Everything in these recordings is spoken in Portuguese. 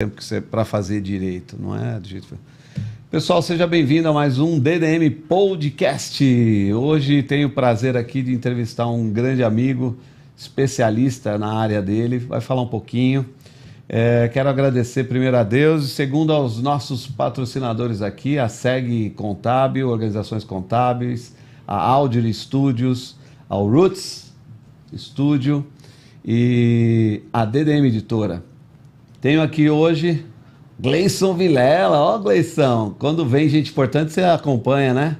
tempo que você para fazer direito, não é? Do jeito... Pessoal, seja bem-vindo a mais um DDM Podcast. Hoje tenho o prazer aqui de entrevistar um grande amigo, especialista na área dele, vai falar um pouquinho. Quero agradecer primeiro a Deus e segundo aos nossos patrocinadores aqui, a SEG Contábil, Organizações Contábeis, a Audio Studios, ao Roots Studio e a DDM Editora. Tenho aqui hoje Gleison Vilela. Ó, Gleison, quando vem gente importante você acompanha, né?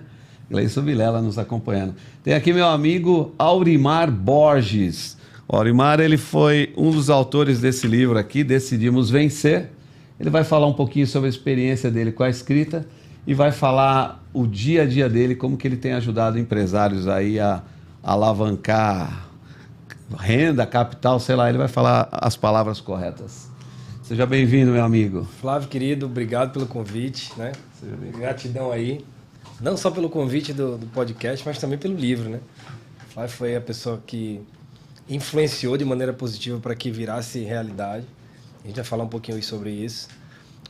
Gleison Vilela nos acompanhando. Tem aqui meu amigo Aurimar Borges. O Aurimar, ele foi um dos autores desse livro aqui, Decidimos Vencer. Ele vai falar um pouquinho sobre a experiência dele com a escrita e vai falar o dia a dia dele, como que ele tem ajudado empresários aí a alavancar renda, capital, sei lá, ele vai falar as palavras corretas. Seja bem-vindo, meu amigo. Flávio, querido, obrigado pelo convite, né? Gratidão aí, não só pelo convite do podcast, mas também pelo livro, né? Flávio foi a pessoa que influenciou de maneira positiva para que virasse realidade. A gente vai falar um pouquinho sobre isso.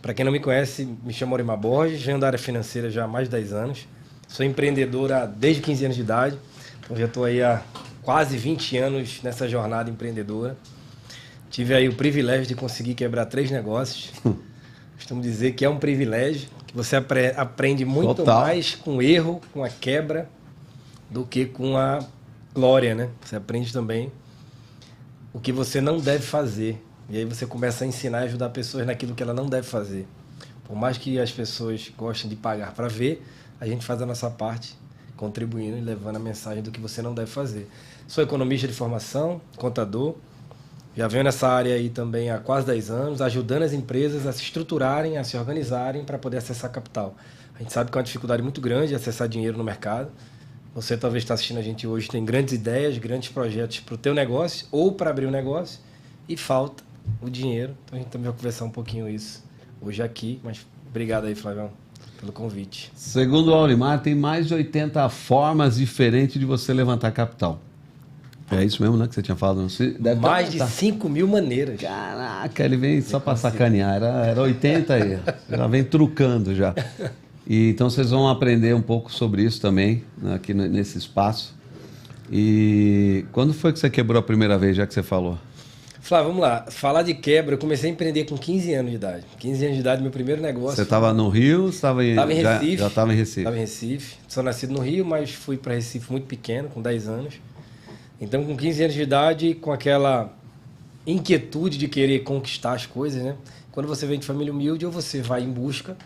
Para quem não me conhece, me chamo Aurimar Borges, venho da área financeira já há mais de 10 anos. Sou empreendedora desde 15 anos de idade, então já estou aí há quase 20 anos nessa jornada empreendedora. Tive aí o privilégio de conseguir quebrar 3 negócios. Costumo dizer que é um privilégio, que você aprende muito mais com o erro, com a quebra, do que com a glória, né? Você aprende também o que você não deve fazer. E aí você começa a ensinar e ajudar pessoas naquilo que ela não deve fazer. Por mais que as pessoas gostem de pagar para ver, a gente faz a nossa parte, contribuindo e levando a mensagem do que você não deve fazer. Sou economista de formação, contador. Já venho nessa área aí também há quase 10 anos, ajudando as empresas a se estruturarem, a se organizarem para poder acessar capital. A gente sabe que é uma dificuldade muito grande acessar dinheiro no mercado. Você talvez está assistindo a gente hoje, tem grandes ideias, grandes projetos para o teu negócio ou para abrir um negócio e falta o dinheiro. Então a gente também vai conversar um pouquinho isso hoje aqui. Mas obrigado aí, Flavião, pelo convite. Segundo o Aurimar, tem mais de 80 formas diferentes de você levantar capital. É isso mesmo, né, que você tinha falado? Deve mais de 5 mil maneiras. Caraca, ele vem só para sacanear. Era 80 aí. Já vem trucando já. E, então vocês vão aprender um pouco sobre isso também, né, aqui nesse espaço. E quando foi que você quebrou a primeira vez, já que você falou? Flávio, vamos lá. Falar de quebra, eu comecei a empreender com 15 anos de idade. 15 anos de idade, meu primeiro negócio. Você estava no Rio? Estava em Recife. Já estava em Recife. Estava em Recife. Sou nascido no Rio, mas fui para Recife muito pequeno, com 10 anos. Então, com 15 anos de idade, com aquela inquietude de querer conquistar as coisas, né? Quando você vem de família humilde, ou você vai em busca,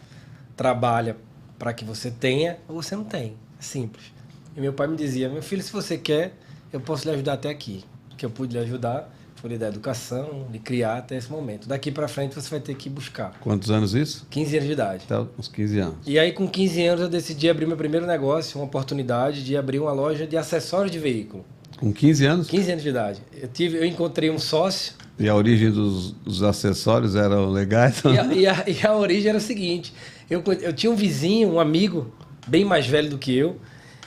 trabalha para que você tenha, ou você não tem. É simples. E meu pai me dizia, meu filho, se você quer, eu posso lhe ajudar até aqui. O que eu pude lhe ajudar foi da educação, de criar até esse momento. Daqui para frente, você vai ter que buscar. Quantos anos isso? 15 anos de idade. Até uns 15 anos. E aí, com 15 anos, eu decidi abrir meu primeiro negócio, uma oportunidade de abrir uma loja de acessórios de veículo. Com 15 anos? 15 anos de idade. Eu encontrei um sócio. E a origem dos acessórios eram legais? E a origem era o seguinte. Eu tinha um vizinho, um amigo, bem mais velho do que eu,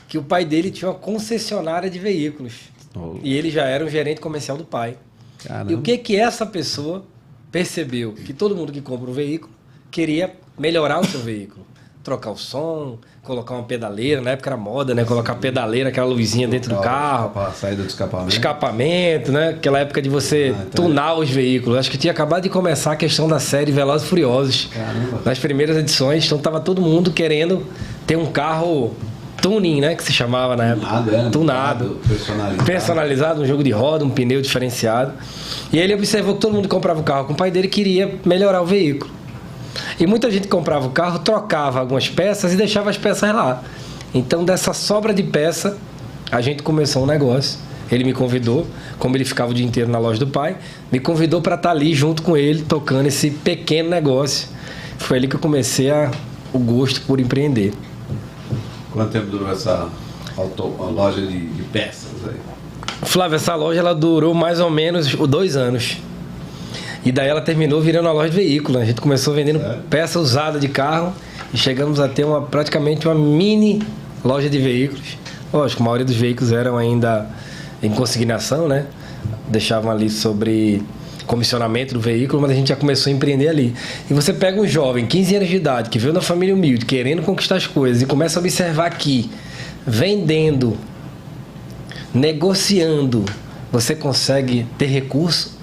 que o pai dele tinha uma concessionária de veículos. Oh. E ele já era um gerente comercial do pai. Caramba. E o que essa pessoa percebeu? Que todo mundo que compra um veículo queria melhorar o seu veículo. Trocar o som, colocar uma pedaleira, na época era moda, né? Colocar pedaleira, aquela luzinha dentro do carro. Saída do escapamento. Escapamento, né? Aquela época de você tunar os veículos. Acho que tinha acabado de começar a questão da série Velozes e Furiosos. Caramba. Nas primeiras edições, então tava todo mundo querendo ter um carro tuning, né? Que se chamava na época. Tunado. Personalizado, um jogo de roda, um pneu diferenciado. E ele observou que todo mundo comprava o carro. O pai dele queria melhorar o veículo. E muita gente comprava o carro, trocava algumas peças e deixava as peças lá. Então, dessa sobra de peça, a gente começou um negócio. Ele me convidou, como ele ficava o dia inteiro na loja do pai, me convidou para estar ali junto com ele, tocando esse pequeno negócio. Foi ali que eu comecei o gosto por empreender. Quanto tempo durou essa loja de peças aí? Flávio, essa loja ela durou mais ou menos 2 anos. E daí ela terminou virando uma loja de veículos. A gente começou vendendo peça usada de carro e chegamos a ter praticamente uma mini loja de veículos. Lógico, a maioria dos veículos eram ainda em consignação, né? Deixavam ali sobre comissionamento do veículo, mas a gente já começou a empreender ali. E você pega um jovem, 15 anos de idade, que veio na família humilde, querendo conquistar as coisas, e começa a observar aqui, vendendo, negociando, você consegue ter recurso.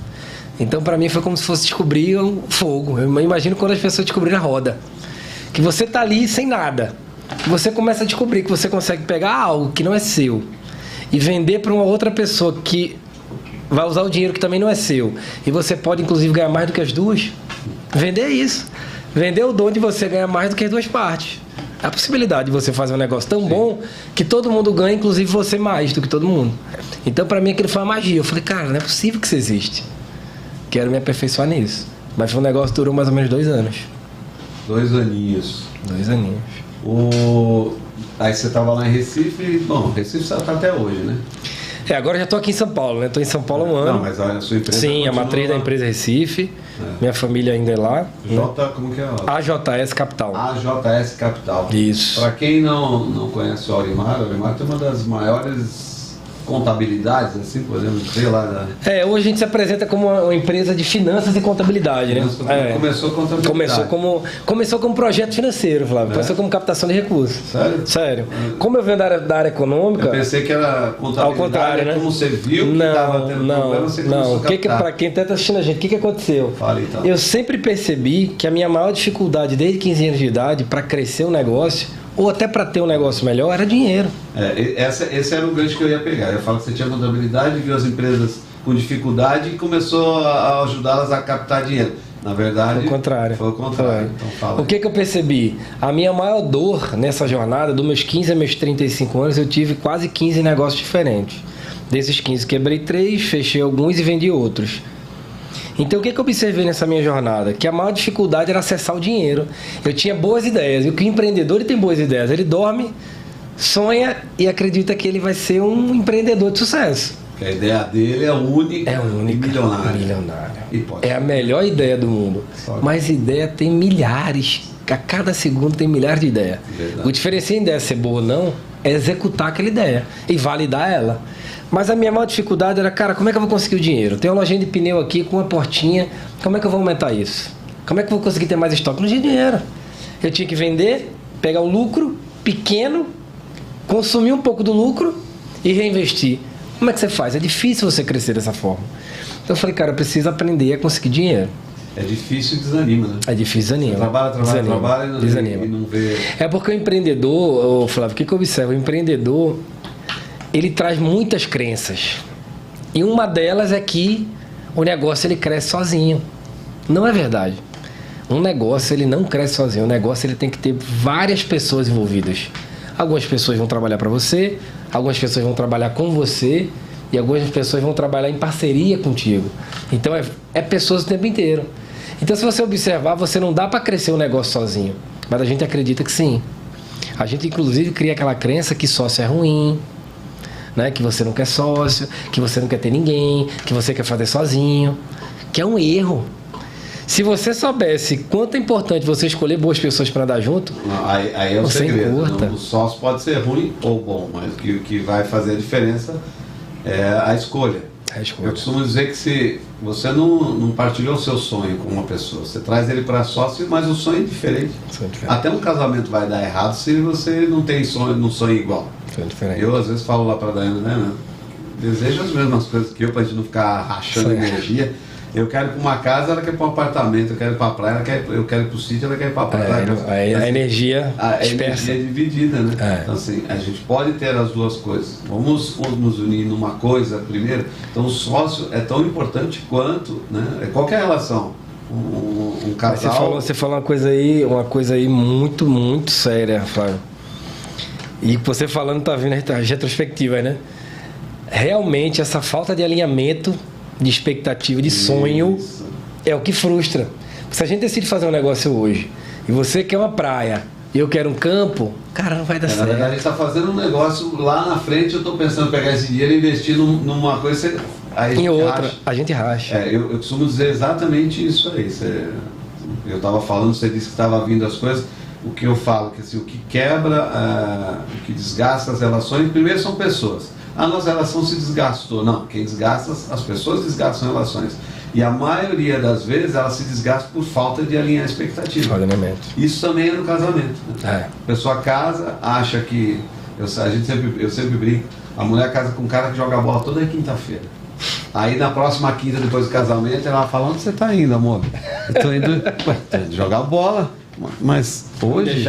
Então, para mim, foi como se fosse descobrir um fogo. Eu imagino quando as pessoas descobriram a roda. Que você tá ali sem nada. Você começa a descobrir que você consegue pegar algo que não é seu e vender para uma outra pessoa que vai usar o dinheiro que também não é seu. E você pode, inclusive, ganhar mais do que as duas. Vender isso. Vender o dom de você ganhar mais do que as duas partes. A possibilidade de você fazer um negócio tão bom que todo mundo ganha, inclusive você mais do que todo mundo. Então, para mim, aquilo foi uma magia. Eu falei, cara, não é possível que isso existe. Quero me aperfeiçoar nisso. Mas foi um negócio que durou mais ou menos 2 anos. 2 aninhos. 2 aninhos. Aí você estava lá em Recife. Bom, Recife você está até hoje, né? Agora eu já estou aqui em São Paulo, né? Estou em São Paulo há um ano. Não, mas a sua empresa... Sim, a matriz da empresa é Recife. Minha família ainda é lá. Como que é? AJS Capital. AJS Capital. Isso. Para quem não conhece o Aurimar tem uma das maiores contabilidades, assim, podemos dizer lá. Hoje a gente se apresenta como uma empresa de finanças e contabilidade, né? Começou a contabilidade. Começou como projeto financeiro, Flávio. Começou como captação de recursos. Sério? Sério. Como eu venho da área econômica... Eu pensei que era contabilidade. Ao contrário, né? Como você viu que estava tendo problema, você começou a captar. Para quem está assistindo a gente, o que aconteceu? Fala, então. Eu sempre percebi que a minha maior dificuldade desde 15 anos de idade para crescer um negócio ou até para ter um negócio melhor era dinheiro. Esse era o gancho que eu ia pegar. Eu falo que você tinha contabilidade, viu as empresas com dificuldade e começou a ajudá-las a captar dinheiro. Na verdade, foi o contrário. Então, fala. O que eu percebi? A minha maior dor nessa jornada, dos meus 15 a meus 35 anos, eu tive quase 15 negócios diferentes. Desses 15, quebrei 3, fechei alguns e vendi outros. Então, o que eu observei nessa minha jornada? Que a maior dificuldade era acessar o dinheiro. Eu tinha boas ideias. E o que o empreendedor ele tem boas ideias? Ele dorme, sonha e acredita que ele vai ser um empreendedor de sucesso. Que a ideia dele é única. É única. Milionária. É a melhor ideia do mundo. Mas ideia tem milhares. A cada segundo tem milhares de ideias. Verdade. O diferencial em ideia ser boa ou não é executar aquela ideia e validar ela. Mas a minha maior dificuldade era, cara, como é que eu vou conseguir o dinheiro? Tem uma lojinha de pneu aqui com uma portinha, como é que eu vou aumentar isso? Como é que eu vou conseguir ter mais estoque? Não tinha dinheiro. Eu tinha que vender, pegar um lucro pequeno, consumir um pouco do lucro e reinvestir. Como é que você faz? É difícil você crescer dessa forma. Então eu falei, cara, eu preciso aprender a conseguir dinheiro. É difícil e desanima, né? É difícil e desanima. Trabalha desanima. E não vê... É porque o empreendedor, Flávio, o que eu observo? O empreendedor, ele traz muitas crenças. E uma delas é que o negócio ele cresce sozinho. Não é verdade. Um negócio ele não cresce sozinho. Um negócio ele tem que ter várias pessoas envolvidas. Algumas pessoas vão trabalhar para você, algumas pessoas vão trabalhar com você e algumas pessoas vão trabalhar em parceria contigo. Então é pessoas o tempo inteiro. Então se você observar, você não dá para crescer um negócio sozinho. Mas a gente acredita que sim. A gente inclusive cria aquela crença que sócio é ruim, né? Que você não quer sócio, que você não quer ter ninguém, que você quer fazer sozinho, que é um erro. Se você soubesse quanto é importante você escolher boas pessoas para andar junto, aí é o segredo. O sócio pode ser ruim ou bom, mas o que vai fazer a diferença é a escolha. Eu costumo dizer que se você não partilhou o seu sonho com uma pessoa, você traz ele para sócio, mas o sonho é diferente. Até um casamento vai dar errado se você não tem sonho, não sonha igual. Eu às vezes falo lá para a Daiane, né? Desejo as mesmas coisas que eu, para a gente não ficar rachando energia. Eu quero ir para uma casa, ela quer ir para um apartamento. Eu quero ir para a praia, eu quero ir para o sítio, ela quer ir para a praia. A energia energia é dividida, né? Então, assim, a gente pode ter as duas coisas. Vamos nos unir numa coisa primeiro. Então, o sócio é tão importante quanto, né? Qualquer relação. Um casal... Você falou uma coisa aí muito, muito séria, Flávio. E você falando, tá vendo as retrospectivas, né? Realmente, essa falta de alinhamento, de expectativa, de sonho, é o que frustra. Se a gente decide fazer um negócio hoje e você quer uma praia e eu quero um campo, cara, não vai dar certo. Na verdade, a gente está fazendo um negócio lá na frente, eu estou pensando em pegar esse dinheiro e investir numa coisa, em outra, a gente racha. Eu costumo dizer exatamente isso aí. Eu estava falando, você disse que estava vindo as coisas. O que eu falo, que assim, o que quebra, o que desgasta as relações, primeiro são pessoas. A nossa relação se desgastou. Não, quem desgasta, as pessoas desgastam relações. E a maioria das vezes ela se desgasta por falta de alinhar a expectativa. Isso também é no casamento. Né? A pessoa casa, acha que... eu sempre brinco, a mulher casa com um cara que joga bola toda quinta-feira. Aí na próxima quinta, depois do casamento, ela fala: onde você está indo, amor? Eu estou indo jogar bola. Mas hoje...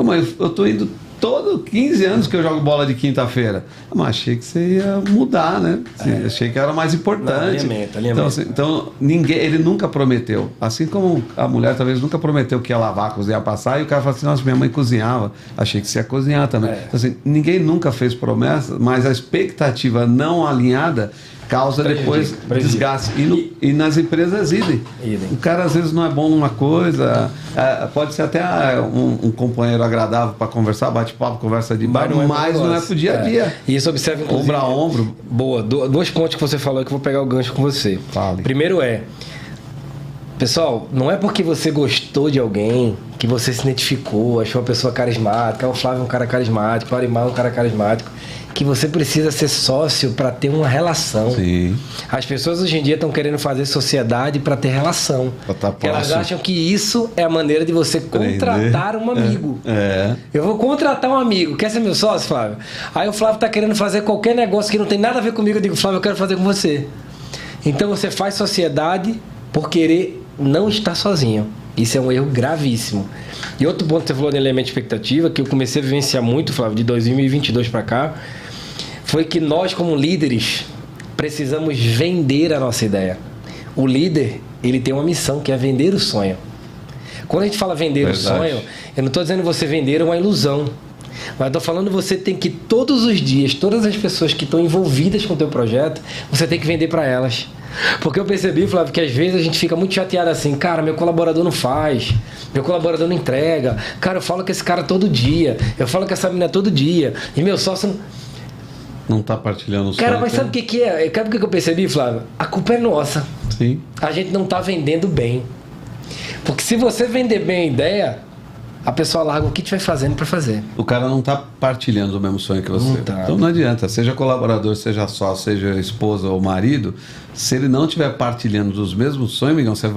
mas eu estou indo todos 15 anos que eu jogo bola de quinta-feira. Mas achei que você ia mudar, né? Achei que era mais importante. Alinhamento. Então ele nunca prometeu. Assim como a mulher talvez nunca prometeu que ia lavar, cozinhar, passar, e o cara fala assim: nossa, minha mãe cozinhava. Achei que você ia cozinhar também. Então, assim, ninguém nunca fez promessa, mas a expectativa não alinhada causa depois desgaste. E nas empresas, idem. O cara às vezes não é bom numa coisa, pode ser até um companheiro agradável para conversar, bate-papo, conversa de bar, mas não é pro dia a dia. E isso observa, inclusive... ombro a ombro. Boa, dois pontos que você falou que eu vou pegar o gancho com você. Fale. Primeiro pessoal, não é porque você gostou de alguém, que você se identificou, achou uma pessoa carismática, o Flávio é um cara carismático, o Arimar é um cara carismático, que você precisa ser sócio para ter uma relação. Sim. As pessoas hoje em dia estão querendo fazer sociedade para ter relação. Elas acham que isso é a maneira de você contratar um amigo. Eu vou contratar um amigo. Quer ser meu sócio, Flávio? Aí o Flávio está querendo fazer qualquer negócio que não tem nada a ver comigo. Eu digo: Flávio, eu quero fazer com você. Então você faz sociedade por querer não estar sozinho. Isso é um erro gravíssimo. E outro ponto que você falou de elemento de expectativa, que eu comecei a vivenciar muito, Flávio, de 2022 para cá, foi que nós, como líderes, precisamos vender a nossa ideia. O líder, ele tem uma missão, que é vender o sonho. Quando a gente fala vender o sonho, eu não estou dizendo você vender uma ilusão, mas estou falando você tem que todos os dias, todas as pessoas que estão envolvidas com o teu projeto, você tem que vender para elas. Porque eu percebi, Flávio, que às vezes a gente fica muito chateado assim: cara, meu colaborador não faz, meu colaborador não entrega, cara, eu falo com esse cara todo dia, eu falo com essa menina todo dia, e meu sócio não está partilhando o sonho. Cara, mas sabe o que é? Sabe o que eu percebi, Flávio? A culpa é nossa. Sim. A gente não está vendendo bem. Porque se você vender bem a ideia, a pessoa larga o que estiver fazendo para fazer. O cara não está partilhando o mesmo sonho que você. Não tá. Então não adianta, seja colaborador, seja sócio, seja esposa ou marido, se ele não estiver partilhando dos mesmos sonhos, amigão, você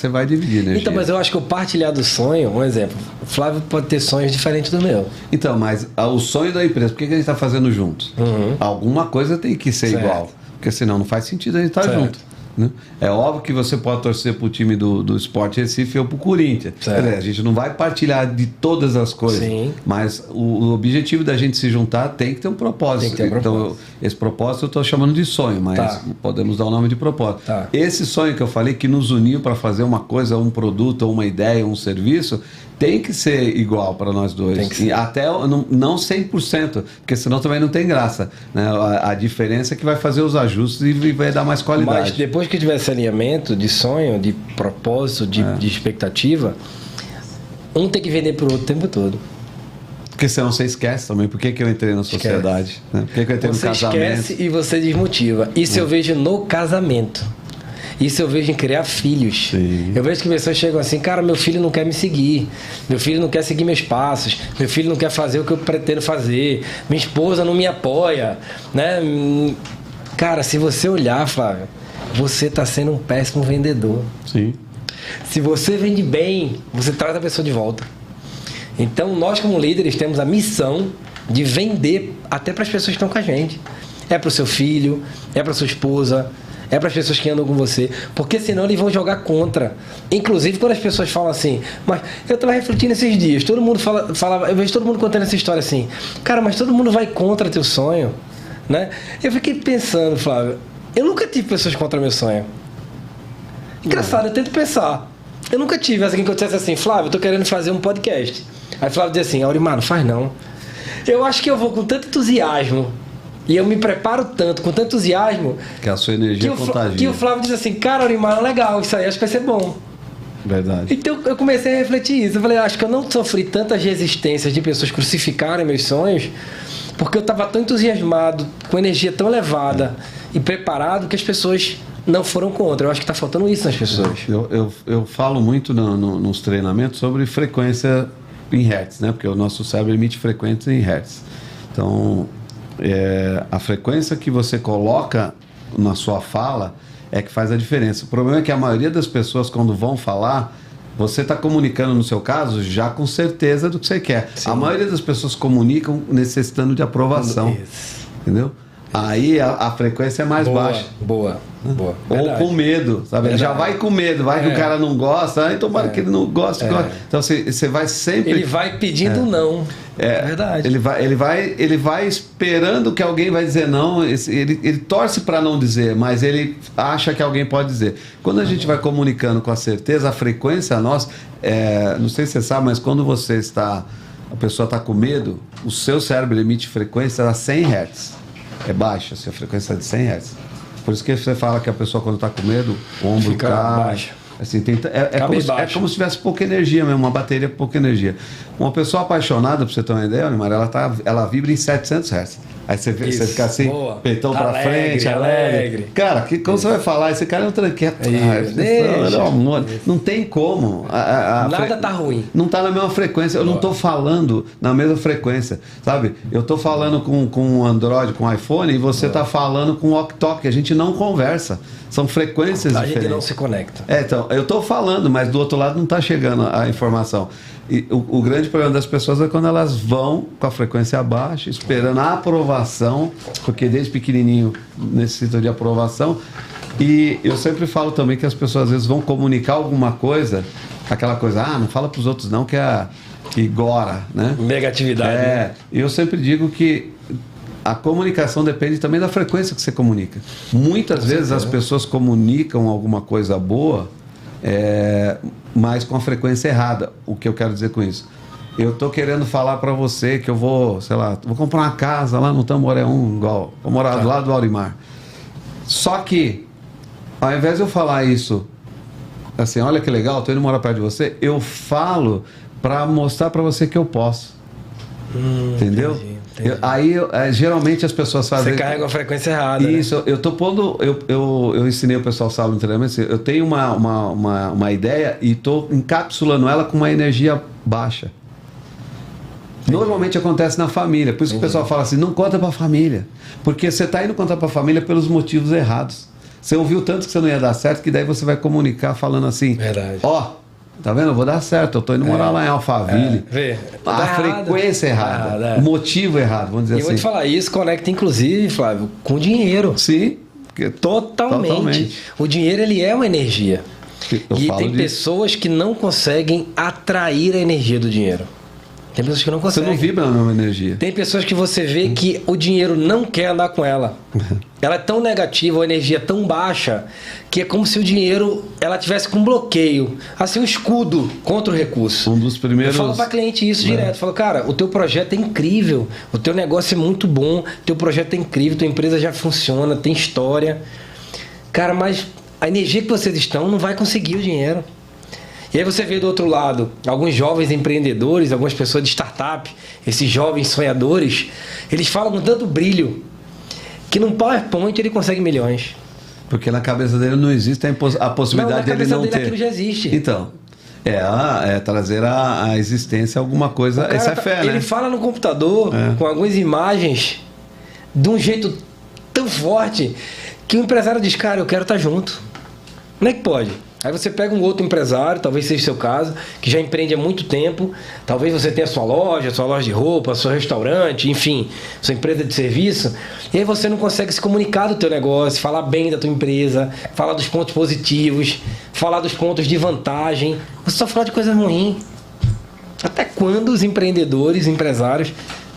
vai dividir energia. Então, mas eu acho que o partilhar do sonho, um exemplo, o Flávio pode ter sonhos diferentes do meu. Então, mas o sonho da empresa, por que a gente está fazendo junto? Alguma coisa tem que ser igual, porque senão não faz sentido a gente estar junto. Né? É óbvio que você pode torcer para o time do Sport Recife ou para o Corinthians. A gente não vai partilhar de todas as coisas. Sim. Mas o objetivo da gente se juntar tem que ter um propósito. Então, esse propósito eu estou chamando de sonho, mas podemos dar o nome de propósito. Esse sonho que eu falei que nos uniu para fazer uma coisa, um produto, uma ideia, um serviço, tem que ser igual para nós dois. E até não 100%, porque senão também não tem graça. Né? A diferença é que vai fazer os ajustes e vai dar mais qualidade. Mas depois que tiver esse alinhamento de sonho, de propósito, de expectativa, um tem que vender para o outro o tempo todo. Porque senão você esquece também. Por que eu entrei na sociedade? Né? Por que eu entrei no casamento? Você esquece e você desmotiva. Isso eu vejo no casamento. Isso eu vejo em criar filhos. Sim. Eu vejo que pessoas chegam assim: cara, meu filho não quer me seguir, meu filho não quer seguir meus passos, meu filho não quer fazer o que eu pretendo fazer, minha esposa não me apoia, né? Cara, se você olhar, Flávio, você está sendo um péssimo vendedor. Sim. Se você vende bem, você traz a pessoa de volta. Então, nós como líderes temos a missão de vender até para as pessoas que estão com a gente. É para o seu filho, é para sua esposa, é para as pessoas que andam com você, porque senão eles vão jogar contra. Inclusive quando as pessoas falam assim, mas eu estava refletindo esses dias, todo mundo falava, eu vejo todo mundo contando essa história assim, cara, mas todo mundo vai contra teu sonho, né? Eu fiquei pensando, Flávio, eu nunca tive pessoas contra meu sonho. Engraçado, eu tento pensar. Eu nunca tive alguém que eu dissesse assim: Flávio, eu tô querendo fazer um podcast. Aí Flávio dizia assim: Aurimar, não faz não. Eu acho que eu vou com tanto entusiasmo e eu me preparo tanto, com tanto entusiasmo, que a sua energia contagia. Que o Flávio diz assim: cara, Aurimar, legal, isso aí acho que vai ser bom. Verdade. Então eu comecei a refletir isso. Eu falei: acho que eu não sofri tantas resistências de pessoas crucificarem meus sonhos, porque eu estava tão entusiasmado, com energia tão elevada e preparado, que as pessoas não foram contra. Eu acho que está faltando isso nas pessoas. Eu falo muito nos treinamentos sobre frequência em hertz, né? Porque o nosso cérebro emite frequência em hertz. Então, a frequência que você coloca na sua fala é que faz a diferença. O problema é que a maioria das pessoas, quando vão falar, você está comunicando, no seu caso, já com certeza do que você quer. Sim. A maioria das pessoas comunicam necessitando de aprovação. Isso. Entendeu? Aí a frequência é mais baixa. Boa. Ou com medo, sabe? Ele já vai com medo, vai que o cara não gosta, então tomara que ele não goste. Então você vai sempre. Ele vai pedindo não. É verdade. Ele vai esperando que alguém vai dizer não. Ele torce para não dizer, mas ele acha que alguém pode dizer. Quando a gente vai comunicando com a certeza, a frequência nossa, não sei se você sabe, mas quando a pessoa está com medo, o seu cérebro emite frequência a 100 Hz. É baixa, assim, a frequência é de 100 Hz. Por isso que você fala que a pessoa, quando está com medo, o ombro cai. Assim, é como se tivesse pouca energia mesmo, uma bateria com pouca energia. Uma pessoa apaixonada, para você ter uma ideia, Neymar, ela vibra em 700 Hz. Aí você fica assim, peitão para frente, alegre. Cara, quando você vai falar, esse cara é um tranqueiro. Não tem como. Nada tá ruim. Não tá na mesma frequência. Eu não tô falando na mesma frequência, sabe? Eu tô falando com um Android, com um iPhone, e você tá falando com um walkie-talkie. A gente não conversa. São frequências diferentes. A gente não se conecta. Então, eu tô falando, mas do outro lado não tá chegando a informação. E o grande problema das pessoas é quando elas vão com a frequência baixa, esperando a aprovação, porque desde pequenininho necessita de aprovação. E eu sempre falo também que as pessoas às vezes vão comunicar alguma coisa, aquela coisa, não fala para os outros não, que gora, né? Negatividade. Né? E eu sempre digo que a comunicação depende também da frequência que você comunica. Muitas vezes as pessoas comunicam alguma coisa boa, mas com a frequência errada. O que eu quero dizer com isso? Eu tô querendo falar para você que eu vou, sei lá, vou comprar uma casa lá no Tamboré 1, igual, vou morar do lado do Aurimar. Só que, ao invés de eu falar isso, assim, olha que legal, tô indo morar perto de você, eu falo para mostrar para você que eu posso. Entendeu? Entendi. Aí, geralmente as pessoas fazem... Você carrega a frequência errada. Isso, né? Eu tô pondo... Eu ensinei o pessoal sábado no treinamento, eu tenho uma ideia e tô encapsulando ela com uma energia baixa. Entendi. Normalmente acontece na família, por isso que o pessoal fala assim, não conta pra família. Porque você tá indo contar pra família pelos motivos errados. Você ouviu tanto que você não ia dar certo, que daí você vai comunicar falando assim... Verdade. Tá vendo? Eu vou dar certo. Eu tô indo morar lá em Alphaville. A frequência errada. O motivo errado, vamos dizer assim. E eu vou te falar, isso conecta, inclusive, Flávio, com dinheiro. Sim. Totalmente. O dinheiro, ele é uma energia. E tem pessoas que não conseguem atrair a energia do dinheiro. Tem pessoas que não conseguem. Você não vibra na mesma energia. Tem pessoas que você vê que o dinheiro não quer andar com ela. Ela é tão negativa, a energia é tão baixa, que é como se o dinheiro, ela tivesse com um bloqueio, assim, um escudo contra o recurso. Um dos primeiros... Eu falo para cliente isso direto. Eu falo, cara, o teu projeto é incrível, o teu negócio é muito bom, o teu projeto é incrível, tua empresa já funciona, tem história. Cara, mas a energia que vocês estão não vai conseguir o dinheiro. E aí você vê do outro lado alguns jovens empreendedores, algumas pessoas de startup, esses jovens sonhadores, eles falam com tanto brilho que num PowerPoint ele consegue milhões. Porque na cabeça dele não existe a possibilidade dele não ter. Na cabeça dele aquilo já existe. Então, trazer à existência alguma coisa, essa é fé, né? Ele fala no computador com algumas imagens de um jeito tão forte que o empresário diz, cara, eu quero estar junto. Como é que pode? Aí você pega um outro empresário, talvez seja o seu caso, que já empreende há muito tempo, talvez você tenha sua loja de roupa, seu restaurante, enfim, sua empresa de serviço, e aí você não consegue se comunicar do teu negócio, falar bem da tua empresa, falar dos pontos positivos, falar dos pontos de vantagem, você só fala de coisa ruim. Até quando os empreendedores, empresários,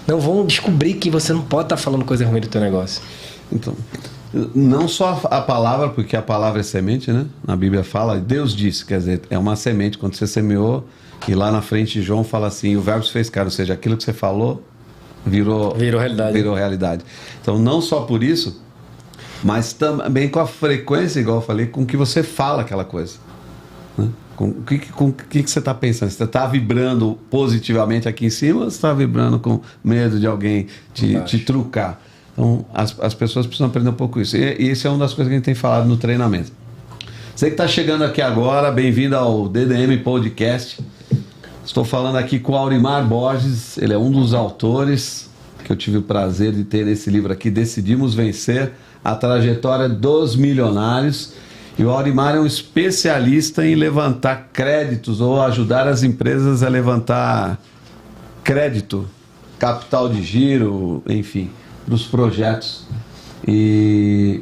não vão descobrir que você não pode estar falando coisa ruim do teu negócio? Então... Não só a palavra, porque a palavra é semente, né? Na Bíblia fala, Deus disse, quer dizer, é uma semente. Quando você semeou, e lá na frente João fala assim, o verbo se fez carne, ou seja, aquilo que você falou virou realidade. Então, não só por isso, mas também com a frequência, igual eu falei, com que você fala aquela coisa. Né? Com o que você está pensando? Você está vibrando positivamente aqui em cima, ou você está vibrando com medo de alguém te trucar? Então, as pessoas precisam aprender um pouco isso. E isso é uma das coisas que a gente tem falado no treinamento. Você que está chegando aqui agora, bem-vindo ao DDM Podcast. Estou falando aqui com o Aurimar Borges. Ele é um dos autores que eu tive o prazer de ter nesse livro aqui, Decidimos Vencer, a trajetória dos milionários. E o Aurimar é um especialista em levantar créditos ou ajudar as empresas a levantar crédito, capital de giro, enfim, dos projetos. E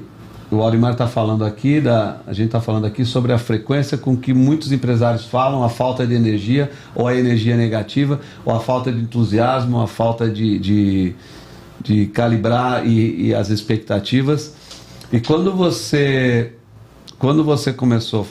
o Aurimar está falando aqui, a gente está falando aqui sobre a frequência com que muitos empresários falam, a falta de energia, ou a energia negativa, ou a falta de entusiasmo, a falta de calibrar e as expectativas. E quando você começou a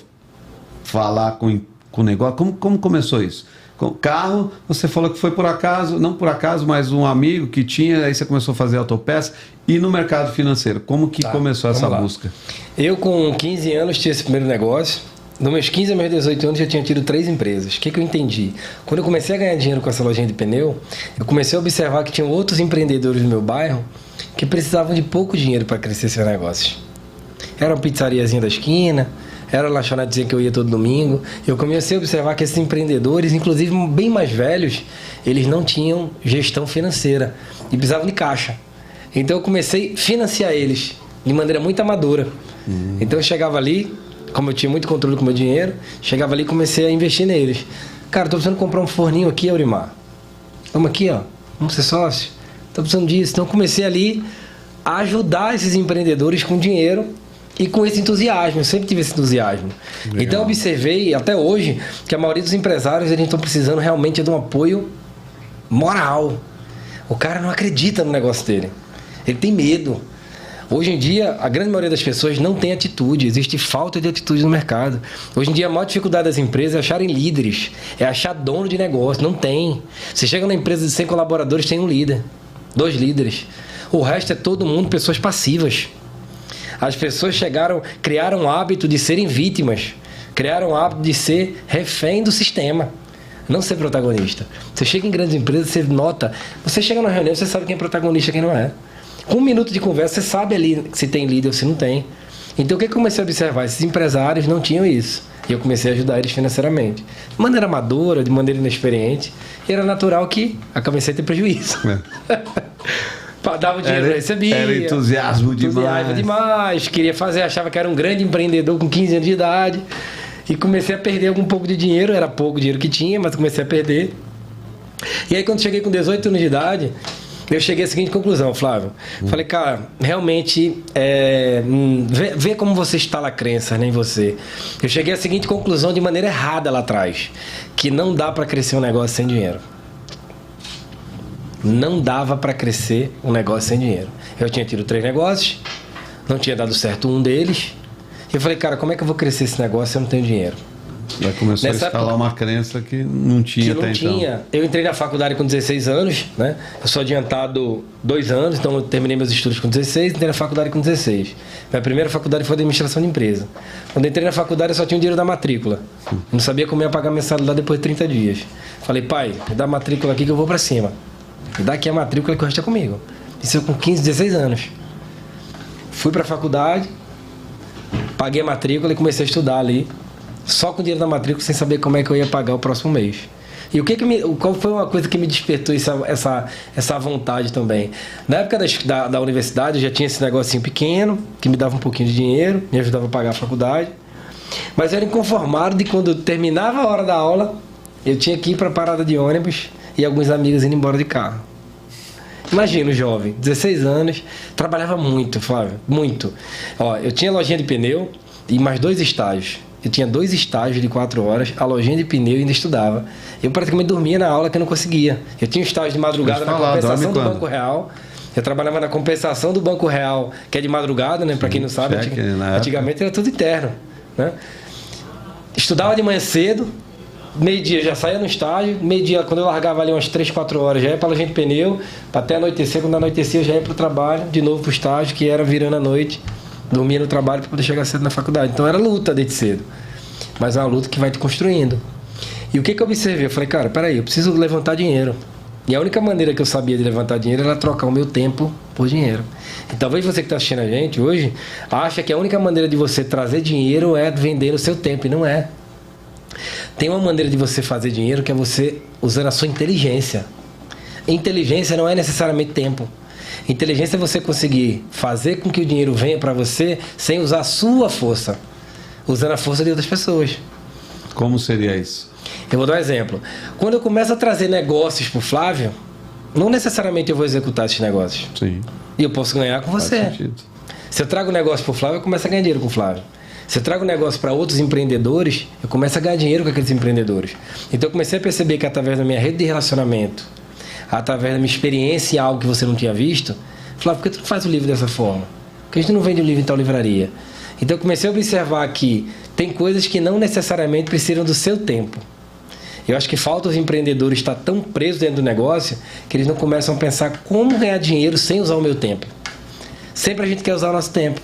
falar com o negócio, como começou isso? Com o carro, você falou que foi por acaso, não por acaso, mas um amigo que tinha, aí você começou a fazer autopeça. E no mercado financeiro, como que começou essa busca? Eu com 15 anos tinha esse primeiro negócio. Nos meus 15 a meus 18 anos já tinha tido 3 empresas. O que eu entendi? Quando eu comecei a ganhar dinheiro com essa lojinha de pneu, eu comecei a observar que tinham outros empreendedores no meu bairro que precisavam de pouco dinheiro para crescer seus negócios. Era uma pizzariazinha da esquina, era uma lanchonetezinha que eu ia todo domingo. Eu comecei a observar que esses empreendedores, inclusive bem mais velhos, eles não tinham gestão financeira e precisavam de caixa. Então eu comecei a financiar eles de maneira muito amadora. Então eu chegava ali, como eu tinha muito controle com o meu dinheiro, chegava ali e comecei a investir neles. Cara, tô precisando comprar um forninho aqui, Aurimar. Vamos aqui, ó. Vamos ser sócio. Tô precisando disso. Então eu comecei ali a ajudar esses empreendedores com dinheiro e com esse entusiasmo. Eu sempre tive esse entusiasmo. Legal. Então eu observei, até hoje, que a maioria dos empresários eles estão precisando realmente de um apoio moral. O cara não acredita no negócio dele. Ele tem medo. Hoje em dia, a grande maioria das pessoas não tem atitude. Existe falta de atitude no mercado. Hoje em dia, a maior dificuldade das empresas é acharem líderes. É achar dono de negócio. Não tem. Você chega numa empresa de 100 colaboradores, tem um líder. 2 líderes. O resto é todo mundo pessoas passivas. As pessoas criaram o hábito de serem vítimas. Criaram o hábito de ser refém do sistema. Não ser protagonista. Você chega em grandes empresas, você nota. Você chega numa reunião, você sabe quem é protagonista e quem não é. Com 1 minuto de conversa, você sabe ali se tem líder ou se não tem. Então, o que eu comecei a observar? Esses empresários não tinham isso. E eu comecei a ajudar eles financeiramente. De maneira amadora, de maneira inexperiente. E era natural que eu comecei a ter prejuízo. Dava o dinheiro, recebia. Era entusiasmo demais. Queria fazer, achava que era um grande empreendedor com 15 anos de idade. E comecei a perder algum pouco de dinheiro. Era pouco dinheiro que tinha, mas comecei a perder. E aí, quando cheguei com 18 anos de idade... Eu cheguei à seguinte conclusão, Flávio. Falei, cara, realmente, vê como você instala crenças, né, em você. Eu cheguei à seguinte conclusão de maneira errada lá atrás. Que não dá para crescer um negócio sem dinheiro. Não dava para crescer um negócio sem dinheiro. Eu tinha tido 3 negócios, não tinha dado certo um deles. E eu falei, cara, como é que eu vou crescer esse negócio se eu não tenho dinheiro? Já começou a instalar uma crença que não tinha até então. Eu entrei na faculdade com 16 anos, né? Eu sou adiantado 2 anos, então eu terminei meus estudos com 16, entrei na faculdade com 16. Minha primeira faculdade foi de administração de empresa. Quando entrei na faculdade, eu só tinha o dinheiro da matrícula. Eu não sabia como ia pagar a mensalidade depois de 30 dias. Falei, pai, me dá a matrícula aqui que eu vou pra cima. Me dá aqui a matrícula que o resto é comigo. Isso eu com 15, 16 anos. Fui pra faculdade, paguei a matrícula e comecei a estudar ali. Só com o dinheiro da matrícula, sem saber como é que eu ia pagar o próximo mês. E qual foi uma coisa que me despertou essa vontade também? Na época da universidade, eu já tinha esse negocinho pequeno, que me dava um pouquinho de dinheiro, me ajudava a pagar a faculdade. Mas eu era inconformado de quando terminava a hora da aula, eu tinha que ir para a parada de ônibus e alguns amigos indo embora de carro. Imagina o jovem, 16 anos, trabalhava muito, Flávio, muito. Ó, eu tinha lojinha de pneu e mais 2 estágios. Eu tinha 2 estágios de 4 horas, a lojinha de pneu e ainda estudava. Eu praticamente dormia na aula que eu não conseguia. Eu tinha um estágio de madrugada na compensação do Banco Real. Eu trabalhava na compensação do Banco Real, que é de madrugada, né? Para quem não sabe, antigamente era tudo interno, né? Estudava de manhã cedo, meio-dia já saía no estágio, meio-dia, quando eu largava ali umas 3, 4 horas, já ia para a lojinha de pneu, até anoitecer, quando anoitecia eu já ia para o trabalho, de novo para o estágio, que era virando a noite. Dormia no trabalho para poder chegar cedo na faculdade. Então era luta desde cedo. Mas é uma luta que vai te construindo. E o que eu observei? Eu falei, cara, peraí, eu preciso levantar dinheiro. E a única maneira que eu sabia de levantar dinheiro era trocar o meu tempo por dinheiro. E talvez você que está assistindo a gente hoje acha que a única maneira de você trazer dinheiro é vender o seu tempo. E não é. Tem uma maneira de você fazer dinheiro que é você usando a sua inteligência. Inteligência não é necessariamente tempo. Inteligência é você conseguir fazer com que o dinheiro venha para você sem usar a sua força. usando a força de outras pessoas. Como seria isso? Eu vou dar um exemplo. Quando eu começo a trazer negócios pro Flávio, não necessariamente eu vou executar esses negócios. Sim. E eu posso ganhar com você. Faz sentido. Se eu trago um negócio pro Flávio, eu começo a ganhar dinheiro com o Flávio. Se eu trago um negócio para outros empreendedores, eu começo a ganhar dinheiro com aqueles empreendedores. Então eu comecei a perceber que através da minha rede de relacionamento, através da minha experiência em algo que você não tinha visto, Flávio, por que tu não faz o livro dessa forma? Por que a gente não vende o livro em tal livraria? Então eu comecei a observar que tem coisas que não necessariamente precisam do seu tempo. Eu acho que falta os empreendedores estar tão presos dentro do negócio que eles não começam a pensar como ganhar dinheiro sem usar o meu tempo. Sempre a gente quer usar o nosso tempo.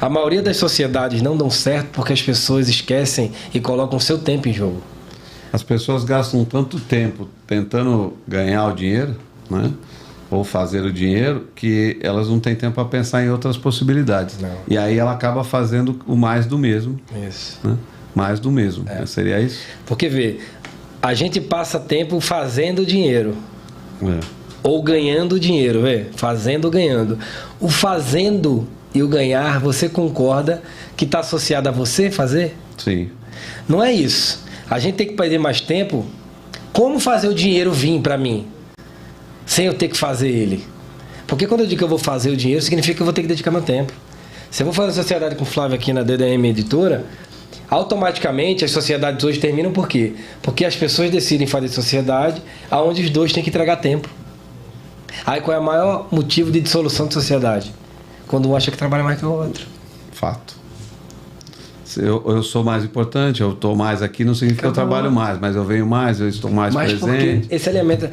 A maioria das sociedades não dão certo porque as pessoas esquecem e colocam o seu tempo em jogo. As pessoas gastam tanto tempo tentando ganhar o dinheiro, né? Ou fazer o dinheiro, que elas não têm tempo para pensar em outras possibilidades. Não. E aí ela acaba fazendo o mais do mesmo. Isso. Né? Mais do mesmo. Seria isso? Porque, vê, a gente passa tempo fazendo dinheiro. É. Ou ganhando dinheiro, vê? Fazendo ou ganhando. O fazendo e o ganhar, você concorda que está associado a você fazer? Sim. Não é isso. A gente tem que perder mais tempo. Como fazer o dinheiro vir para mim? Sem eu ter que fazer ele. Porque quando eu digo que eu vou fazer o dinheiro, significa que eu vou ter que dedicar meu tempo. Se eu vou fazer sociedade com o Flávio aqui na DDM Editora, automaticamente as sociedades hoje terminam por quê? Porque as pessoas decidem fazer sociedade onde os dois têm que entregar tempo. Aí qual é o maior motivo de dissolução de sociedade? Quando um acha que trabalha mais que o outro. Fato. Se eu sou mais importante, eu estou mais aqui, não significa que eu trabalho mais, mas eu venho mais, eu estou mais presente. Porque esse elemento,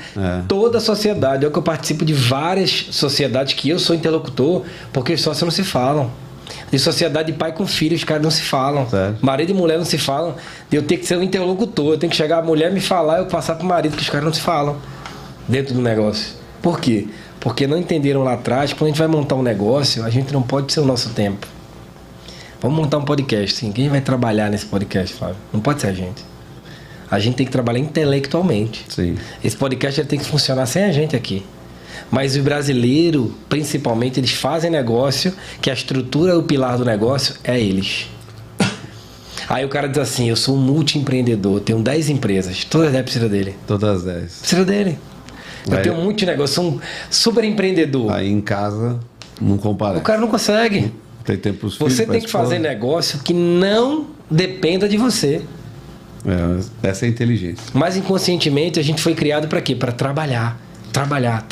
toda a sociedade, eu participo de várias sociedades que eu sou interlocutor, porque os sócios não se falam. De sociedade de pai com filho, os caras não se falam. Certo. Marido e mulher não se falam. Eu tenho que ser um interlocutor, eu tenho que chegar a mulher me falar, eu passar para o marido, que os caras não se falam dentro do negócio. Por quê? Porque não entenderam lá atrás, quando a gente vai montar um negócio, a gente não pode ser o nosso tempo. Vamos montar um podcast, sim. Quem vai trabalhar nesse podcast, Flávio? Não pode ser a gente. A gente tem que trabalhar intelectualmente. Sim. Esse podcast ele tem que funcionar sem a gente aqui. Mas o brasileiro, principalmente, eles fazem negócio, que a estrutura, o pilar do negócio é eles. Aí o cara diz assim, eu sou um multi-empreendedor, tenho 10 empresas, todas 10 precisam dele. Todas 10. Precisa dele. Eu tenho muito negócio, sou um super empreendedor. Aí em casa, não comparece. O cara não consegue. Tem tempo pros filhos, você tem que fazer negócio que não dependa de você. Essa é a inteligência. Mas inconscientemente a gente foi criado para quê? Para trabalhar. Trabalhar.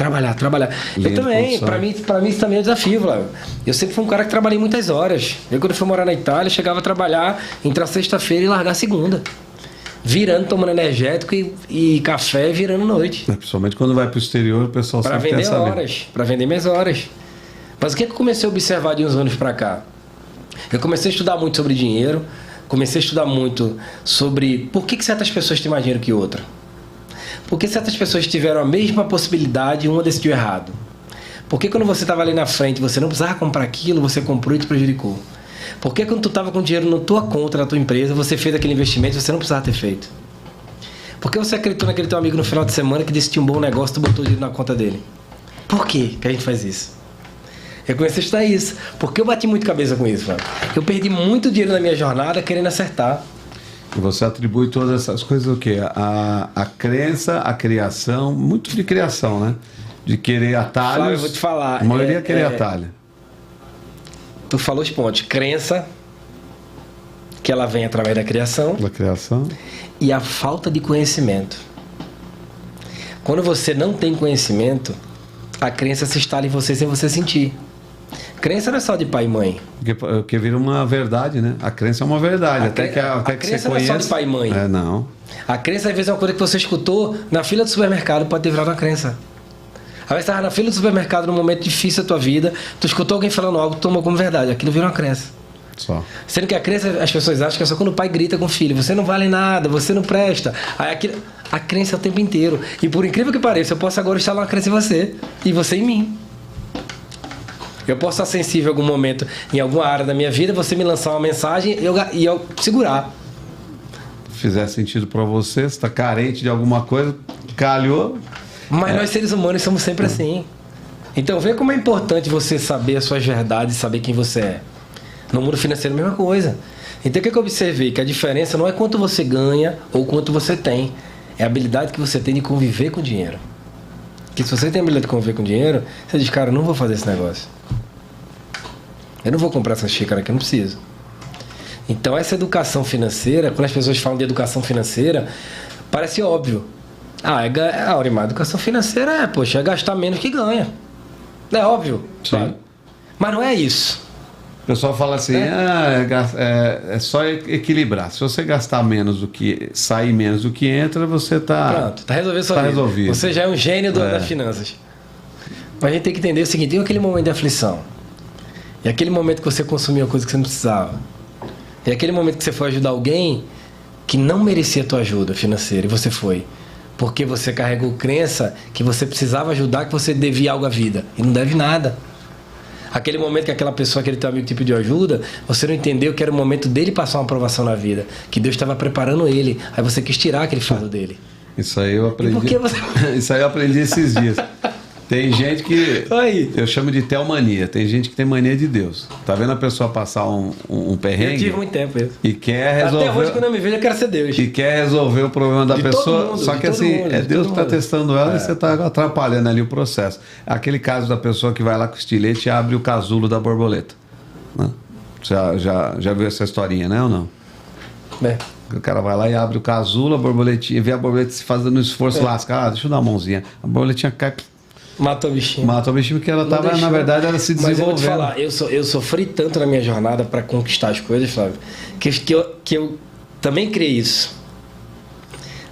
Linha Eu também, para mim isso também é um desafio, Flávio. Eu sempre fui um cara que trabalhei muitas horas. Eu quando fui morar na Itália, chegava a trabalhar, entrar sexta-feira e largar segunda. Virando, tomando energético e café, virando noite. Principalmente quando vai para o exterior, o pessoal sempre quer saber. Para vender horas, para vender minhas horas. Mas o que eu comecei a observar de uns anos para cá? Eu comecei a estudar muito sobre dinheiro, comecei a estudar muito sobre por que certas pessoas têm mais dinheiro que outra. Por que certas pessoas tiveram a mesma possibilidade e uma decidiu errado. Por que quando você estava ali na frente, você não precisava comprar aquilo, você comprou e te prejudicou. Por que quando tu estava com dinheiro na tua conta, na tua empresa, você fez aquele investimento e você não precisava ter feito? Por que você acreditou naquele teu amigo no final de semana que decidiu um bom negócio e tu botou dinheiro na conta dele? Por que a gente faz isso? Eu comecei a estudar isso. Porque eu bati muito cabeça com isso, mano. Eu perdi muito dinheiro na minha jornada querendo acertar. E você atribui todas essas coisas o quê? A crença, a criação, muito de criação, né? De querer atalhos. Flávio, eu vou te falar. A maioria querer atalho. Tu falou os pontos. Crença, que ela vem através da criação. Da criação. E a falta de conhecimento. Quando você não tem conhecimento, a crença se instala em você sem você sentir. Crença não é só de pai e mãe. Porque vira uma verdade, né? A crença é uma verdade. Até que você conhece. A crença não é só de pai e mãe. Não. A crença, às vezes, é uma coisa que você escutou na fila do supermercado, pode ter virado uma crença. Às vezes, você estava na fila do supermercado num momento difícil da tua vida, tu escutou alguém falando algo, tu tomou como verdade. Aquilo virou uma crença. Só. Sendo que a crença, as pessoas acham que é só quando o pai grita com o filho, você não vale nada, você não presta. Aí a crença é o tempo inteiro. E por incrível que pareça, eu posso agora instalar uma crença em você e você em mim. Eu posso estar sensível em algum momento, em alguma área da minha vida, você me lançar uma mensagem e eu segurar. Fizer sentido para você, você está carente de alguma coisa, calhou. Mas nós seres humanos somos sempre assim. Então vê como é importante você saber as suas verdades, saber quem você é. No mundo financeiro, a mesma coisa. Então o que eu observei? Que a diferença não é quanto você ganha ou quanto você tem. É a habilidade que você tem de conviver com o dinheiro. Que se você tem a habilidade de conviver com o dinheiro, você diz, cara, eu não vou fazer esse negócio. Eu não vou comprar essa xícara aqui, eu não preciso. Então essa educação financeira, quando as pessoas falam de educação financeira, parece óbvio. Aurimar, educação financeira é gastar menos que ganha. É óbvio. Sabe? Mas não é isso. O pessoal fala assim, é só equilibrar. Se você gastar menos do que, sair menos do que entra, você está... Pronto, está resolvido sua vida. Resolvido. Você já é um gênio das finanças. Mas a gente tem que entender o seguinte, tem aquele momento de aflição. E aquele momento que você consumiu uma coisa que você não precisava. E aquele momento que você foi ajudar alguém que não merecia a tua ajuda financeira, e você foi. Porque você carregou crença que você precisava ajudar, que você devia algo à vida. E não deve nada. Aquele momento que aquela pessoa, aquele teu amigo te pediu ajuda, você não entendeu que era o momento dele passar uma aprovação na vida. Que Deus estava preparando ele. Aí você quis tirar aquele fardo dele. Isso aí eu aprendi. E por que você... Isso aí eu aprendi esses dias. Tem gente que... Aí. Eu chamo de teomania. Tem gente que tem mania de Deus. Tá vendo a pessoa passar um perrengue? Eu tive muito tempo isso. E quer resolver... Até hoje, quando eu me vejo, eu quero ser Deus. E quer resolver o problema da pessoa. Mundo, só que assim, mundo, é Deus que está testando ela e você está atrapalhando ali o processo. Aquele caso da pessoa que vai lá com o estilete e abre o casulo da borboleta. Né? Já viu essa historinha, né ou não? O cara vai lá e abre o casulo, a borboletinha, vê a borboleta se fazendo um esforço lascar. Deixa eu dar uma mãozinha. A borboletinha cai... Matou o bichinho. Matou o bichinho porque ela estava, na verdade, ela se desenvolvendo. Mas eu vou te falar, eu sofri tanto na minha jornada para conquistar as coisas, Flávio, que eu também criei isso.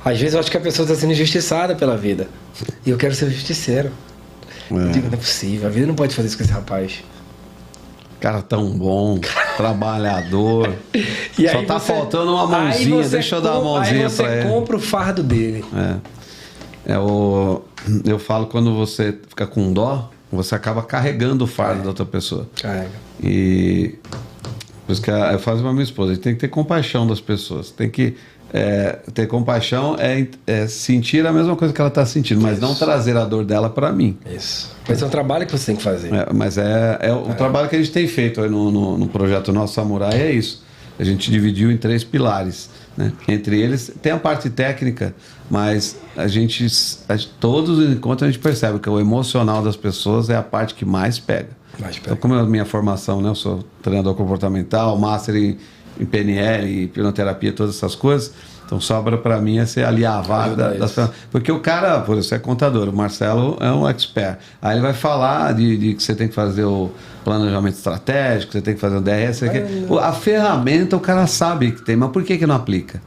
Às vezes eu acho que a pessoa está sendo injustiçada pela vida. E eu quero ser justiceiro. Eu digo, não é possível, a vida não pode fazer isso com esse rapaz. Cara tão bom, trabalhador. E só tá faltando uma mãozinha, deixa eu dar uma mãozinha para ele. Aí você compra o fardo dele. Eu falo, quando você fica com dó, você acaba carregando o fardo da outra pessoa. Carrega. E por isso que eu falo para minha esposa, a gente tem que ter compaixão das pessoas. Tem que ter compaixão, sentir a mesma coisa que ela está sentindo, mas não trazer a dor dela para mim. Isso. Mas é um trabalho que você tem que fazer. Mas o trabalho que a gente tem feito aí no projeto Nosso Samurai é isso. A gente dividiu em 3 pilares. Né? Entre eles tem a parte técnica, mas todos os encontros a gente percebe que o emocional das pessoas é a parte que mais pega. Então, como é a minha formação, né? Eu sou treinador comportamental, master em PNL, hipnoterapia, todas essas coisas. Então sobra para mim é ser ali a vaga das pessoas. Porque o cara, por isso é contador, o Marcelo é um expert. Aí ele vai falar de que você tem que fazer o planejamento estratégico, que você tem que fazer o DRS. A ferramenta o cara sabe que tem, mas por que não aplica?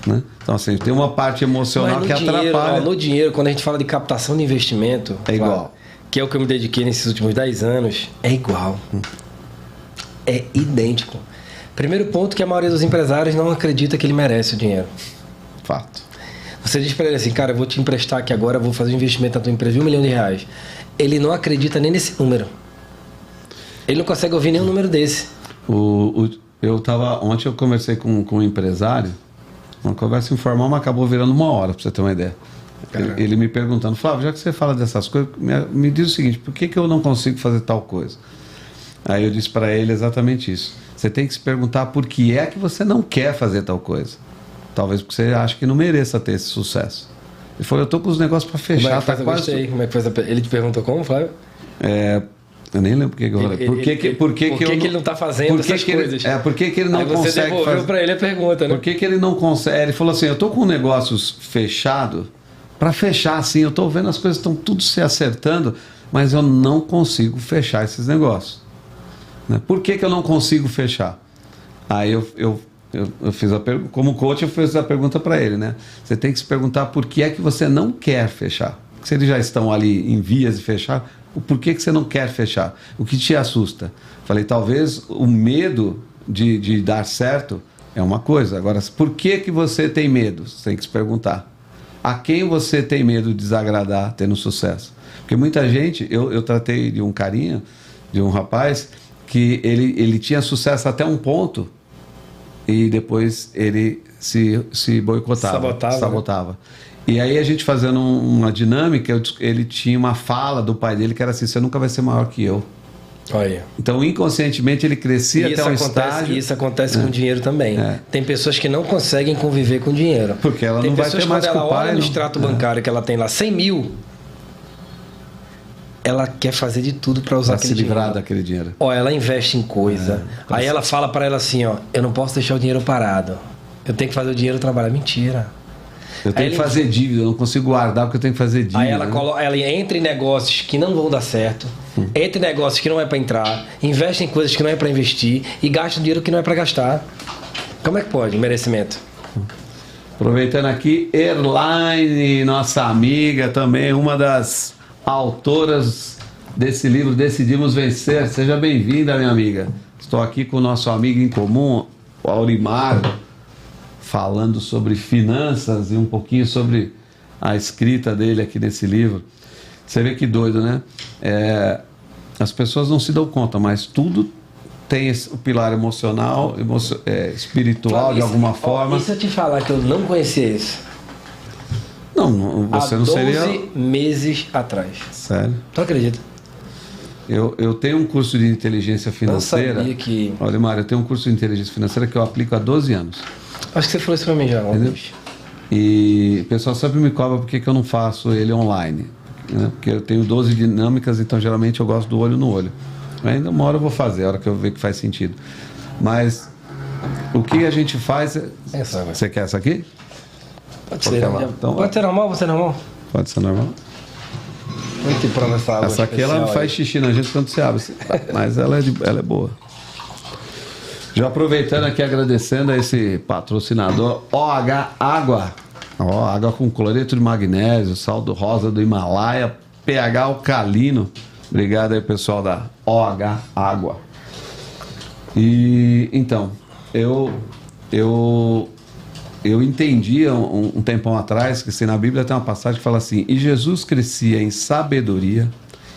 Né? Então assim, tem uma parte emocional que atrapalha. No dinheiro, quando a gente fala de captação de investimento, é igual. Que é o que eu me dediquei nesses últimos 10 anos, é igual. É idêntico. Primeiro ponto que a maioria dos empresários não acredita que ele merece o dinheiro. Fato. Você diz para ele assim, cara, eu vou te emprestar aqui agora, eu vou fazer um investimento na tua empresa de R$1 milhão. Ele não acredita nem nesse número. Ele não consegue ouvir nenhum número desse. Ontem eu conversei com um empresário, uma conversa informal, mas acabou virando 1 hora, para você ter uma ideia. Ele me perguntando, Flávio, já que você fala dessas coisas, me diz o seguinte, por que eu não consigo fazer tal coisa? Aí eu disse para ele exatamente isso. Você tem que se perguntar por que é que você não quer fazer tal coisa. Talvez porque você acha que não mereça ter esse sucesso. Ele falou, eu tô com os negócios para fechar. Como é que faz ele te perguntou como, Flávio? Eu nem lembro porque que eu falei. Por que ele não está fazendo essas coisas? Por que ele não consegue fazer? Você devolveu para ele a pergunta, né? Por que ele não consegue? Ele falou assim, eu tô com negócios fechados. Para fechar assim, eu tô vendo as coisas estão tudo se acertando, mas eu não consigo fechar esses negócios. Né? Por que eu não consigo fechar? Aí eu fiz a pergunta, como coach eu fiz a pergunta para ele, né? Você tem que se perguntar por que é que você não quer fechar. Se eles já estão ali em vias de fechar, por que você não quer fechar? O que te assusta? Falei, talvez o medo de dar certo é uma coisa. Agora, por que você tem medo? Você tem que se perguntar. A quem você tem medo de desagradar tendo sucesso? Porque muita gente, eu tratei de um carinha, de um rapaz, que ele tinha sucesso até um ponto e depois ele se boicotava, sabotava. Né? E aí a gente fazendo uma dinâmica, ele tinha uma fala do pai dele que era assim, você nunca vai ser maior que eu. Olha. Então, inconscientemente, ele crescia até um estágio... Isso acontece com dinheiro também. Tem pessoas que não conseguem conviver com dinheiro. Porque ela não vai ter mais que o pai. Quando ela olha no extrato bancário que ela tem lá 100 mil, ela quer fazer de tudo para usar aquele dinheiro. Se livrar daquele dinheiro. Ó, ela investe em coisa. Aí ela fala para ela assim, ó, eu não posso deixar o dinheiro parado. Eu tenho que fazer o dinheiro trabalhar. Mentira. Eu tenho que fazer dívida, eu não consigo guardar porque eu tenho que fazer dívida. Aí ela entra em negócios que não vão dar certo, entra em negócios que não é para entrar, investe em coisas que não é para investir e gasta dinheiro que não é para gastar. Como é que pode? Merecimento. Aproveitando aqui, Erlaine, nossa amiga, também uma das autoras desse livro Decidimos Vencer. Seja bem-vinda, minha amiga. Estou aqui com o nosso amigo em comum, o Aurimar, falando sobre finanças e um pouquinho sobre a escrita dele aqui nesse livro. Você vê que doido, né? As pessoas não se dão conta, mas tudo tem o pilar emocional, espiritual, de alguma forma. E se eu te falar que eu não conhecia isso? Não, você não seria... 12 meses atrás. Sério? Tu acredita? Eu tenho um curso de inteligência financeira. Eu sabia que... Olha, Mário, eu tenho um curso de inteligência financeira que eu aplico há 12 anos. Acho que você falou isso pra mim já. E o pessoal sempre me cobra porque que eu não faço ele online. Né? Porque eu tenho 12 dinâmicas, então geralmente eu gosto do olho no olho. Ainda uma hora eu vou fazer, a hora que eu ver que faz sentido. Mas o que a gente faz... Você quer essa aqui? Pode ser. Então, pode ser normal, pode ser normal? Pode ser normal. Vamos te provar essa água. Essa aqui ela faz xixi na gente quando você abre. Mas ela é boa. Já aproveitando aqui, agradecendo a esse patrocinador, OH Água. Água com cloreto de magnésio, sal rosa do Himalaia, pH alcalino. Obrigado aí, pessoal da OH Água. E então, eu entendi um tempão atrás que assim, na Bíblia tem uma passagem que fala assim: e Jesus crescia em sabedoria,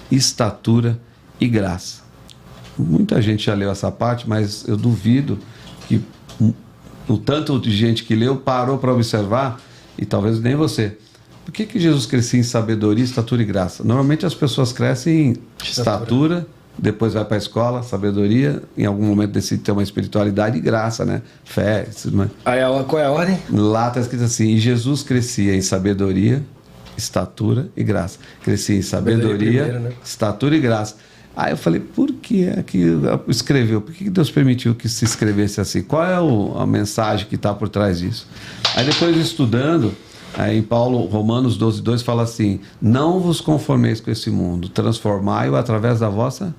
estatura e graça. Muita gente já leu essa parte, mas eu duvido que o tanto de gente que leu parou para observar, e talvez nem você. Por que Jesus crescia em sabedoria, estatura e graça? Normalmente as pessoas crescem em estatura, depois vai para a escola, sabedoria, em algum momento decide ter uma espiritualidade e graça, né? Fé. Aí qual é a ordem? Lá está escrito assim: e Jesus crescia em sabedoria, estatura e graça. Crescia em sabedoria, primeiro, né? Estatura e graça. Aí eu falei, por que é que escreveu? Por que Deus permitiu que se escrevesse assim? Qual é a mensagem que está por trás disso? Aí depois estudando, aí em Romanos 12:2 fala assim: não vos conformeis com esse mundo, transformai-o através da vossa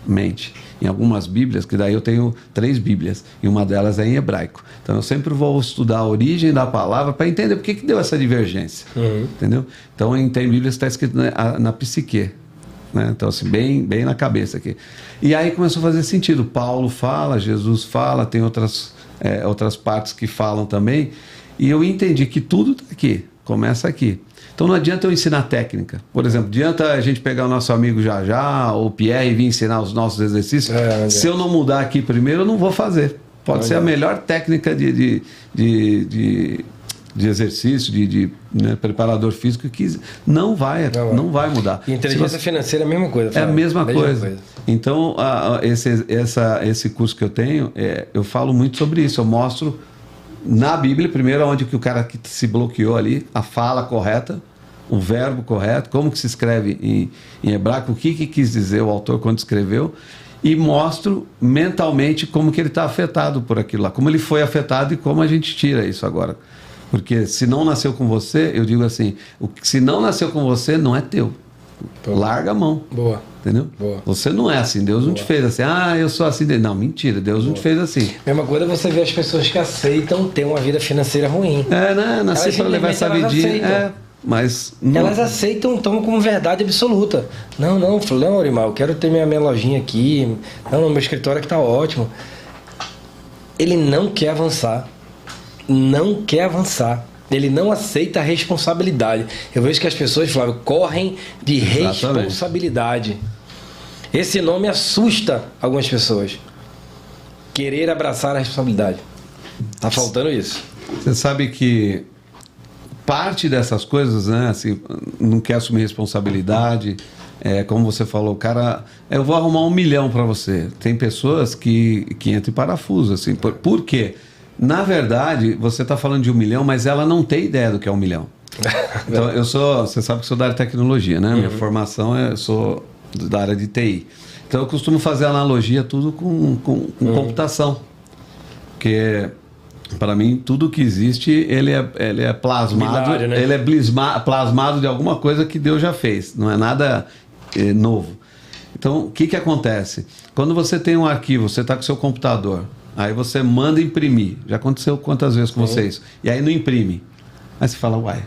mente. Em algumas Bíblias, que daí eu tenho 3 Bíblias, e uma delas é em hebraico. Então eu sempre vou estudar a origem da palavra para entender por que deu essa divergência. Entendeu? Então tem Bíblias que está escrito na psique. Né? Então, assim, bem na cabeça aqui. E aí começou a fazer sentido. Paulo fala, Jesus fala, tem outras partes que falam também. E eu entendi que tudo está aqui, começa aqui. Então não adianta eu ensinar técnica. Por exemplo, adianta a gente pegar o nosso amigo Jajá ou o Pierre e vir ensinar os nossos exercícios. Se eu não mudar aqui primeiro, eu não vou fazer. Pode ser a melhor técnica de exercício, né, preparador físico, que não vai mudar. E inteligência financeira é a mesma coisa. É a mesma coisa. Então, esse curso que eu tenho, eu falo muito sobre isso. Eu mostro na Bíblia, primeiro, onde que o cara que se bloqueou ali, a fala correta, o verbo correto, como que se escreve em hebraico, o que quis dizer o autor quando escreveu, e mostro mentalmente como que ele está afetado por aquilo lá, como ele foi afetado e como a gente tira isso agora. Porque se não nasceu com você, eu digo assim, se não nasceu com você, não é teu. Boa. Larga a mão. Boa. Entendeu? Boa. Você não é assim, Deus não te fez assim, eu sou assim. Não, mentira, Deus não te fez assim. Mesma coisa você vê as pessoas que aceitam ter uma vida financeira ruim. Né? Nasci para levar essa vidinha. Mas não... Elas aceitam, tomam como verdade absoluta. Não, Aurimar, eu quero ter minha lojinha aqui. Não, meu escritório aqui tá ótimo. Ele não quer avançar. Não quer avançar. Ele não aceita a responsabilidade. Eu vejo que as pessoas, Flávio, correm de responsabilidade. Esse nome assusta algumas pessoas. Querer abraçar a responsabilidade. Tá faltando isso. Você sabe que parte dessas coisas, né, assim, não quer assumir responsabilidade, Como você falou, cara, eu vou arrumar 1 milhão para você. Tem pessoas que entram em parafuso, assim. Por quê? Na verdade, você está falando de 1 milhão, mas ela não tem ideia do que é 1 milhão. Então, você sabe que eu sou da área de tecnologia, né? Minha formação eu sou da área de TI. Então, eu costumo fazer analogia tudo com computação. Porque, para mim, tudo que existe, ele é plasmado, Binário, né? ele é plasmado de alguma coisa que Deus já fez. Não é nada novo. Então, o que acontece? Quando você tem um arquivo, você está com o seu computador, aí você manda imprimir. Já aconteceu quantas vezes com vocês? E aí não imprime. Aí você fala, uai,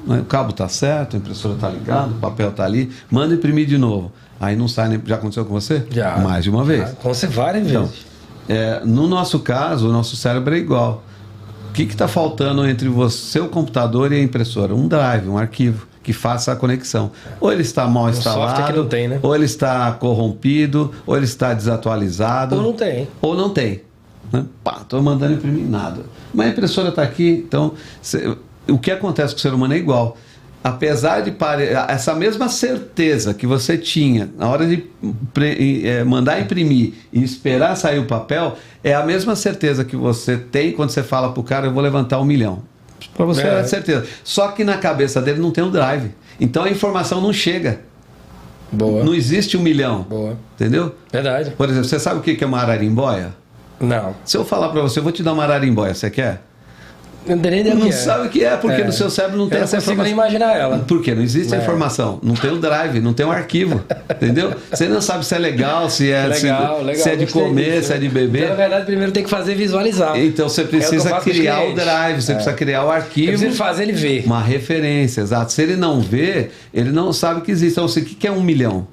o cabo está certo, a impressora está ligada, o papel está ali, manda imprimir de novo. Aí não sai, já aconteceu com você? Já. Mais de uma vez. Aconteceu várias vezes. No nosso caso, o nosso cérebro é igual. O que está faltando entre seu computador e a impressora? Um drive, um arquivo que faça a conexão. Ou ele está mal instalado, que não tem, né? ou ele está corrompido, ou ele está desatualizado. Ou não tem. Ou não tem. Né? Pá, estou mandando imprimir nada. Mas a impressora está aqui, então o que acontece com o ser humano é igual. Apesar de essa mesma certeza que você tinha na hora de mandar imprimir e esperar sair o papel, é a mesma certeza que você tem quando você fala para o cara, eu vou levantar 1 milhão. Para você é certeza. Só que na cabeça dele não tem o drive. Então a informação não chega. Boa. Não existe 1 milhão. Boa. Entendeu? Verdade. Por exemplo, você sabe o que é uma ararimboia? Não. Se eu falar para você, eu vou te dar uma ararimboia, você quer? Eu não tenho nem ideia Não sabe o que é, porque no seu cérebro não tem essa informação. Eu não consigo nem imaginar ela. Por quê? Não existe a informação. Não tem o drive, não tem o arquivo. Entendeu? Você não sabe se é legal, se é, legal, se é de comer, disso, se é de beber. Então, na verdade, primeiro tem que fazer visualizar. Então você precisa criar o drive, você precisa criar o arquivo. Eu preciso fazer ele ver. Uma referência, exato. Se ele não vê, ele não sabe que existe. Então, o que é 1 milhão?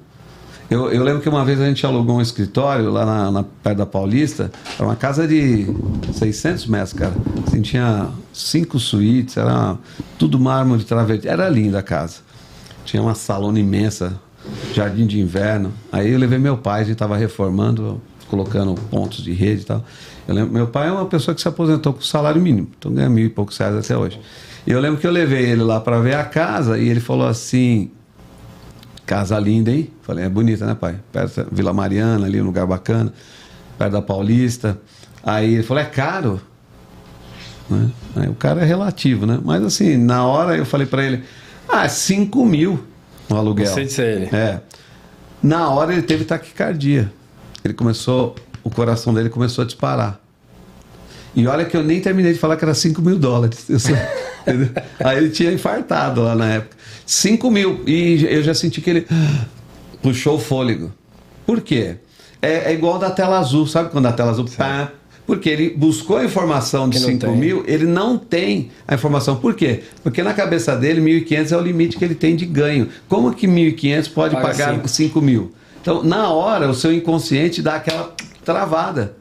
Eu lembro que uma vez a gente alugou um escritório lá perto da Paulista, era uma casa de 600 metros, cara. Assim, tinha 5 suítes, era tudo mármore de travertino. Era linda a casa. Tinha uma salona imensa, jardim de inverno. Aí eu levei meu pai, a gente estava reformando, colocando pontos de rede e tal. Eu lembro, meu pai é uma pessoa que se aposentou com salário mínimo, então ganha 1.000 e poucos reais até hoje. E eu lembro que eu levei ele lá para ver a casa e ele falou assim... Casa linda, hein? Falei, é bonita, né, pai? Perto da Vila Mariana, ali, um lugar bacana, perto da Paulista. Aí ele falou, é caro? Né? Aí o cara é relativo, né? Mas assim, na hora eu falei pra ele, 5 mil o aluguel. Você disse ele. Na hora ele teve taquicardia. O coração dele começou a disparar. E olha que eu nem terminei de falar que era 5 mil dólares. Aí ele tinha infartado lá na época. 5 mil. E eu já senti que ele puxou o fôlego. Por quê? É igual da tela azul. Sabe quando a tela azul... Pá, porque ele buscou a informação de 5 mil, ele não tem a informação. Por quê? Porque na cabeça dele, 1.500 é o limite que ele tem de ganho. Como que 1.500 pode pagar 5 mil? Então, na hora, o seu inconsciente dá aquela travada.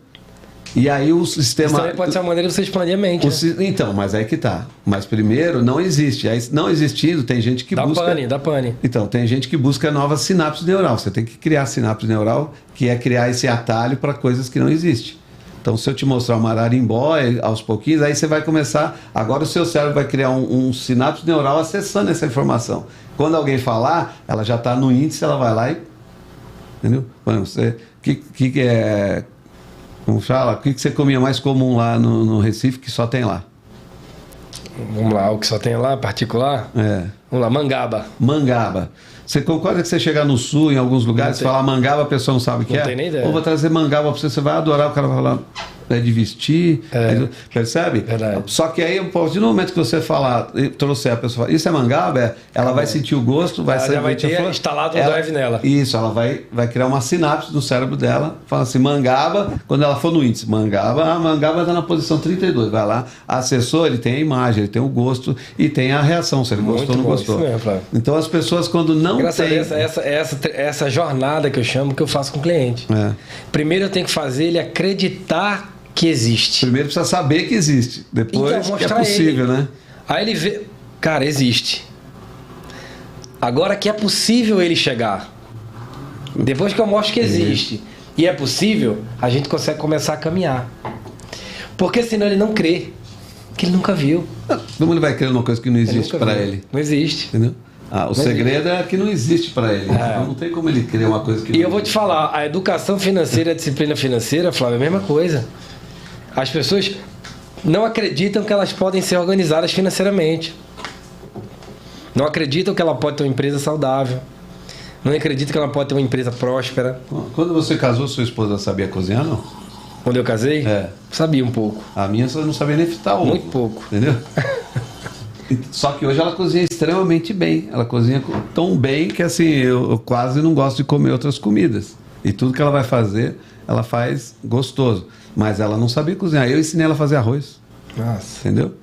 E aí o sistema... Isso também pode ser uma maneira de você expandir a mente. Então, mas aí que tá. Mas primeiro, não existe. Aí, não existindo, tem gente que busca... Dá pane. Então, tem gente que busca novas sinapses neural. Você tem que criar sinapse neural, que é criar esse atalho para coisas que não existem. Então, se eu te mostrar uma ararimboia aos pouquinhos, aí você vai começar... Agora o seu cérebro vai criar um sinapse neural acessando essa informação. Quando alguém falar, ela já está no índice, ela vai lá e... Entendeu? Você... que é... Como fala? O que você comia mais comum lá no Recife que só tem lá? Vamos lá, o que só tem lá, particular? Vamos lá, mangaba. Mangaba. Você concorda que você chegar no sul, em alguns lugares, falar mangaba, a pessoa não sabe o que é? Não tem nem ideia. Ou vou trazer mangaba pra você vai adorar, o cara vai falar... de vestir, percebe? Verdade. Só que aí, a partir do momento que você falar, trouxer a pessoa, isso é mangaba, ela vai sentir o gosto, vai já vai ter instalado um drive nela. Isso, ela vai criar uma sinapse no cérebro dela, fala assim, mangaba, quando ela for no índice, mangaba está na posição 32, vai lá, acessou, ele tem a imagem, ele tem o gosto e tem a reação, se ele gostou ou não gostou. Isso mesmo, Flávio. Então as pessoas quando não tem... Essa jornada que eu chamo, que eu faço com o cliente. Primeiro eu tenho que fazer ele acreditar que existe. Primeiro precisa saber que existe. Depois então, que é possível, né? Aí ele vê... Cara, existe. Agora que é possível ele chegar. Depois que eu mostro que existe e é possível, a gente consegue começar a caminhar. Porque senão ele não crê. Que ele nunca viu. Todo mundo vai crer numa coisa que não existe para ele. Não existe. Entendeu? O segredo é que não existe para ele. Então não tem como ele criar uma coisa que... E eu vou te falar, a educação financeira, a disciplina financeira, Flávio, é a mesma coisa. As pessoas não acreditam que elas podem ser organizadas financeiramente. Não acreditam que ela pode ter uma empresa saudável. Não acreditam que ela pode ter uma empresa próspera. Quando você casou, sua esposa sabia cozinhar, não? Quando eu casei? Sabia um pouco. A minha só não sabia nem fritar ovo. Muito pouco. Entendeu? Só que hoje ela cozinha extremamente bem. Ela cozinha tão bem que assim, eu quase não gosto de comer outras comidas. E tudo que ela vai fazer, ela faz gostoso. Mas ela não sabia cozinhar. Eu ensinei ela a fazer arroz. Nossa. Entendeu?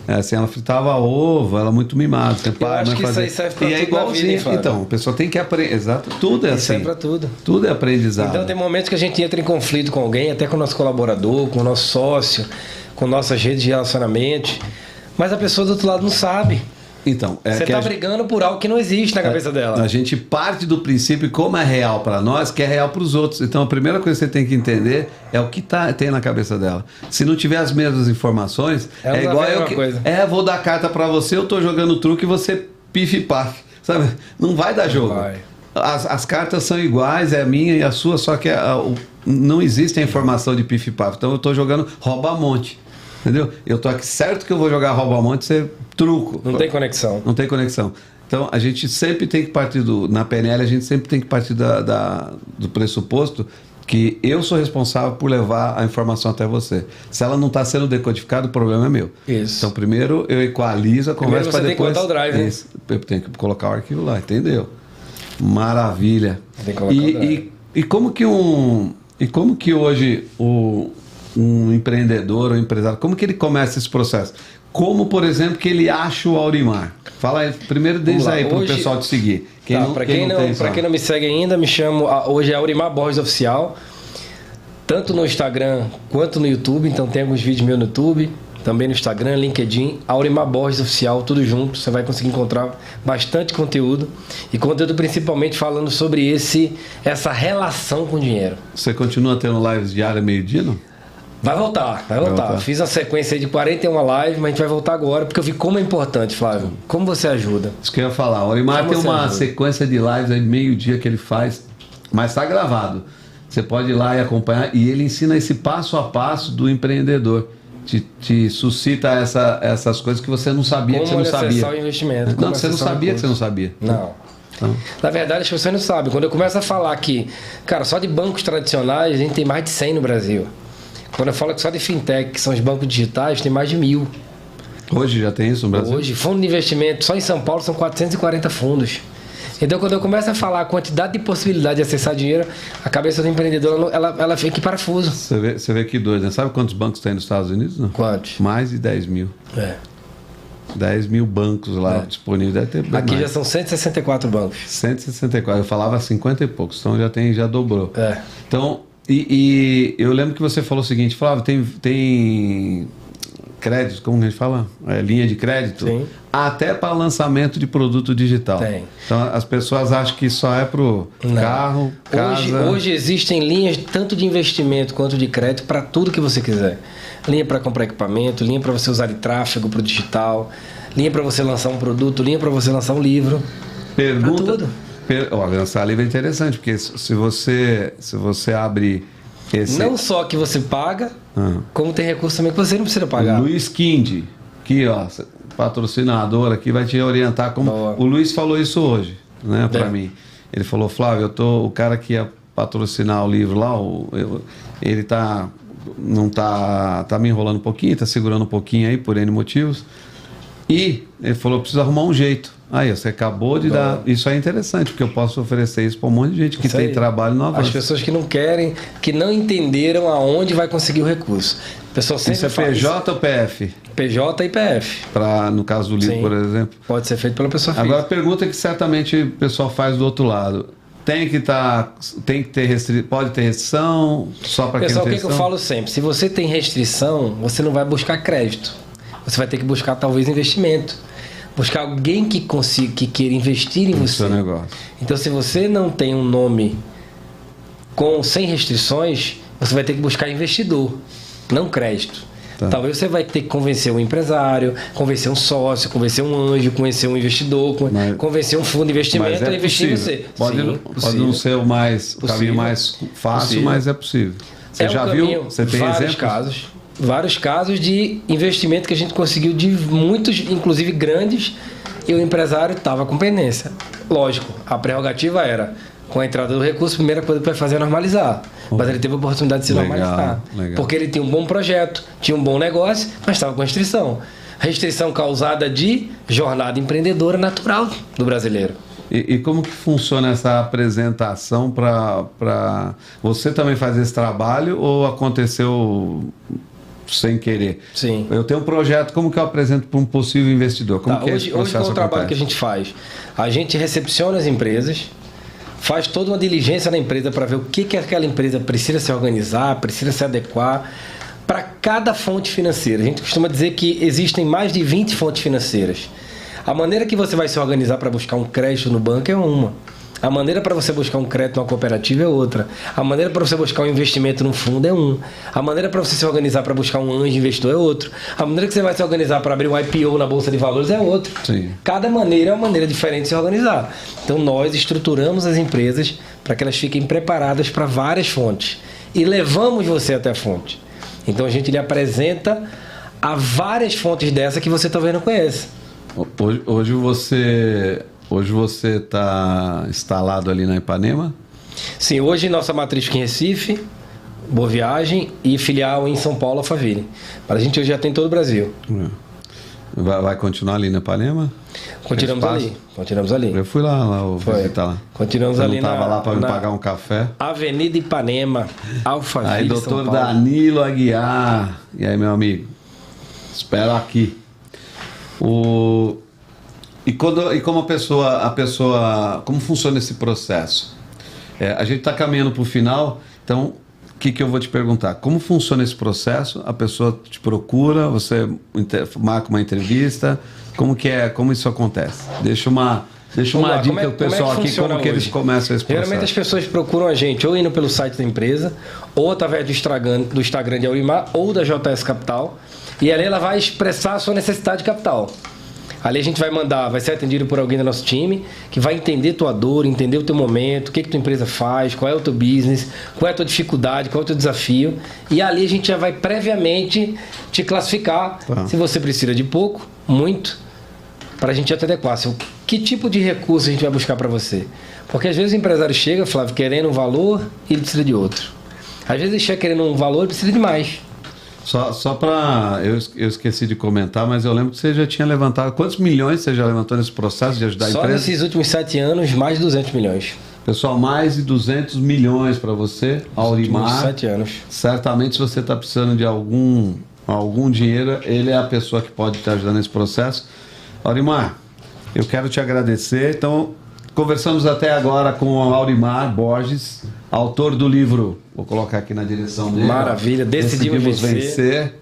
Assim, ela fritava ovo, ela muito mimada. Eu acho que isso aí serve pra tudo na vida, hein, Flávio? Então, a pessoa tem que aprender. Exato, tudo é assim. Serve pra tudo. Tudo é aprendizado. Então tem momentos que a gente entra em conflito com alguém, até com o nosso colaborador, com o nosso sócio, com nossas redes de relacionamento. Mas a pessoa do outro lado não sabe. Então, você está brigando por algo que não existe na cabeça dela. A gente parte do princípio, como é real para nós, que é real para os outros. Então, a primeira coisa que você tem que entender é o que tem na cabeça dela. Se não tiver as mesmas informações, é igual eu que... vou dar carta para você, eu tô jogando truque e você pife paf. Sabe? Não vai dar jogo. Vai. As cartas são iguais, é a minha e a sua, só que não existe a informação de pife paf. Então, eu tô jogando rouba-monte. Entendeu? Eu tô aqui certo que eu vou jogar rouba-monte, você truco. Não tem conexão. Não tem conexão. Então, a gente sempre tem que partir na PNL, a gente sempre tem que partir do pressuposto que eu sou responsável por levar a informação até você. Se ela não está sendo decodificada, o problema é meu. Isso. Então, primeiro eu equalizo a conversa para depois... Tem que botar o drive, isso. Eu tenho que colocar o arquivo lá, entendeu? Maravilha. Tem que colocar o drive. E como que hoje um empreendedor ou empresário, como que ele começa esse processo? Como, por exemplo, que ele acha o Aurimar? Fala aí, primeiro desde aí para o pessoal te seguir. Para quem não me segue ainda, me chamo, hoje é Aurimar Borges Oficial, tanto no Instagram quanto no YouTube, então tem alguns vídeos meus no YouTube, também no Instagram, LinkedIn, Aurimar Borges Oficial, tudo junto, você vai conseguir encontrar bastante conteúdo, e conteúdo principalmente falando sobre essa relação com o dinheiro. Você continua tendo lives diárias meio-dia, não? Vai voltar. Fiz uma sequência aí de 41 lives, mas a gente vai voltar agora, porque eu vi como é importante, Flávio. Como você ajuda? Isso que eu ia falar. O Aurimar tem uma sequência de lives aí, meio-dia que ele faz, mas está gravado. Você pode ir lá e acompanhar, e ele ensina esse passo a passo do empreendedor. Te suscita essas coisas que você não sabia, que você não sabia. O investimento. Não, você não sabia que você não sabia. Não. Então. Na verdade, as pessoas não sabem. Quando eu começo a falar que, cara, só de bancos tradicionais, a gente tem mais de 100 no Brasil. Quando eu falo que só de fintech, que são os bancos digitais, tem mais de 1000. Hoje já tem isso no Brasil? Hoje, fundo de investimento, só em São Paulo são 440 fundos. Então, quando eu começo a falar a quantidade de possibilidade de acessar dinheiro, a cabeça do empreendedor, ela fica em parafuso. Você vê que doido, né? Sabe quantos bancos tem nos Estados Unidos? Não? Quantos? Mais de 10 mil. 10 mil bancos lá disponíveis. Deve ter aqui mais. Já são 164 bancos. 164. Eu falava 50 e poucos, então já dobrou. Então... E eu lembro que você falou o seguinte, Flávio, tem crédito, como a gente fala? Linha de crédito? Sim. Até para lançamento de produto digital. Tem. Então as pessoas acham que só é para o carro, casa... Hoje existem linhas tanto de investimento quanto de crédito para tudo que você quiser. Linha para comprar equipamento, linha para você usar de tráfego para o digital, linha para você lançar um produto, linha para você lançar um livro. Pergunta... Tudo. Lançar livro é interessante, porque se você abre esse... Não só que você paga, como tem recurso também que você não precisa pagar. Luiz Kindi, aqui ó, patrocinador aqui, vai te orientar como... Boa. O Luiz falou isso hoje, né, para mim. Ele falou, Flávio, o cara que ia patrocinar o livro lá, ele tá me enrolando um pouquinho, tá segurando um pouquinho aí por N motivos. E ele falou, preciso arrumar um jeito. Aí, você acabou de dar... Isso é interessante, porque eu posso oferecer isso para um monte de gente que tem trabalho no avanço. As pessoas que não querem, que não entenderam aonde vai conseguir o recurso. Pessoal sempre isso é PJ ou PF? PJ e PF. No caso do livro, por exemplo. Pode ser feito pela pessoa física. Agora, a pergunta que certamente o pessoal faz do outro lado. Tem que ter pode ter restrição só para quem tem restrição? Pessoal, o que eu falo sempre? Se você tem restrição, você não vai buscar crédito. Você vai ter que buscar, talvez, investimento. Buscar alguém que queira investir em você. Seu negócio. Então, se você não tem um nome sem restrições, você vai ter que buscar investidor, não crédito. Tá. Talvez você vai ter que convencer um empresário, convencer um sócio, convencer um anjo, convencer um investidor, convencer um fundo de investimento a investir em você. Pode não ser o caminho mais fácil, mas é possível. Você já viu? Você tem exemplos? Vários casos de investimento que a gente conseguiu de muitos, inclusive grandes, e o empresário estava com pendência. Lógico, a prerrogativa era, com a entrada do recurso, a primeira coisa que vai fazer é normalizar. Mas ele teve a oportunidade de se normalizar. Porque ele tinha um bom projeto, tinha um bom negócio, mas estava com restrição. Restrição causada de jornada empreendedora natural do brasileiro. E como que funciona essa apresentação para... Você também faz esse trabalho ou aconteceu sem querer? Sim. Eu tenho um projeto, como que eu apresento para um possível investidor? Como que esse processo hoje, qual é o trabalho que a gente faz? A gente recepciona as empresas, faz toda uma diligência na empresa para ver o que aquela empresa precisa se organizar, precisa se adequar para cada fonte financeira. A gente costuma dizer que existem mais de 20 fontes financeiras. A maneira que você vai se organizar para buscar um crédito no banco é uma. A maneira para você buscar um crédito numa cooperativa é outra. A maneira para você buscar um investimento num fundo é um. A maneira para você se organizar para buscar um anjo investidor é outro. A maneira que você vai se organizar para abrir um IPO na Bolsa de Valores é outro. Sim. Cada maneira é uma maneira diferente de se organizar. Então nós estruturamos as empresas para que elas fiquem preparadas para várias fontes. E levamos você até a fonte. Então a gente lhe apresenta a várias fontes dessa que você talvez não conheça. Hoje você está instalado ali na Ipanema? Sim, hoje nossa matriz fica em Recife, Boa Viagem, e filial em São Paulo, Alphaville. Mas a gente hoje já tem todo o Brasil. Vai continuar ali na Ipanema? Continuamos ali. Eu fui lá visitar lá. Continuamos ali. Você não estava lá para me pagar um café? Avenida Ipanema, Alphaville, aí, São doutor Paulo. Danilo Aguiar. E aí, meu amigo? Espero aqui. E como a pessoa, como funciona esse processo? A gente está caminhando para o final, então o que eu vou te perguntar? Como funciona esse processo? A pessoa te procura, você marca uma entrevista, como isso acontece? Deixa uma dica para o pessoal aqui, como que eles começam esse processo. Geralmente as pessoas procuram a gente ou indo pelo site da empresa, ou através do Instagram de Aurimar, ou da JS Capital, e ali ela vai expressar a sua necessidade de capital. Ali a gente vai ser atendido por alguém do nosso time que vai entender tua dor, entender o teu momento, o que tua empresa faz, qual é o teu business, qual é a tua dificuldade, qual é o teu desafio. E ali a gente já vai previamente te classificar se você precisa de pouco, muito, para a gente já te adequar. Que tipo de recurso a gente vai buscar para você? Porque às vezes o empresário chega, Flávio, querendo um valor e ele precisa de outro. Às vezes ele chega querendo um valor e precisa de mais. Só para... Eu esqueci de comentar, mas eu lembro que você já tinha levantado... Quantos milhões você já levantou nesse processo de ajudar a empresa? Só nesses últimos 7 anos, mais de 200 milhões. Pessoal, mais de 200 milhões para você, Aurimar. Nos últimos 7 anos. Certamente, se você está precisando de algum dinheiro, ele é a pessoa que pode te ajudar nesse processo. Aurimar, eu quero te agradecer. Então, conversamos até agora com o Aurimar Borges, autor do livro... Vou colocar aqui na direção dele. Maravilha, decidimos vencer.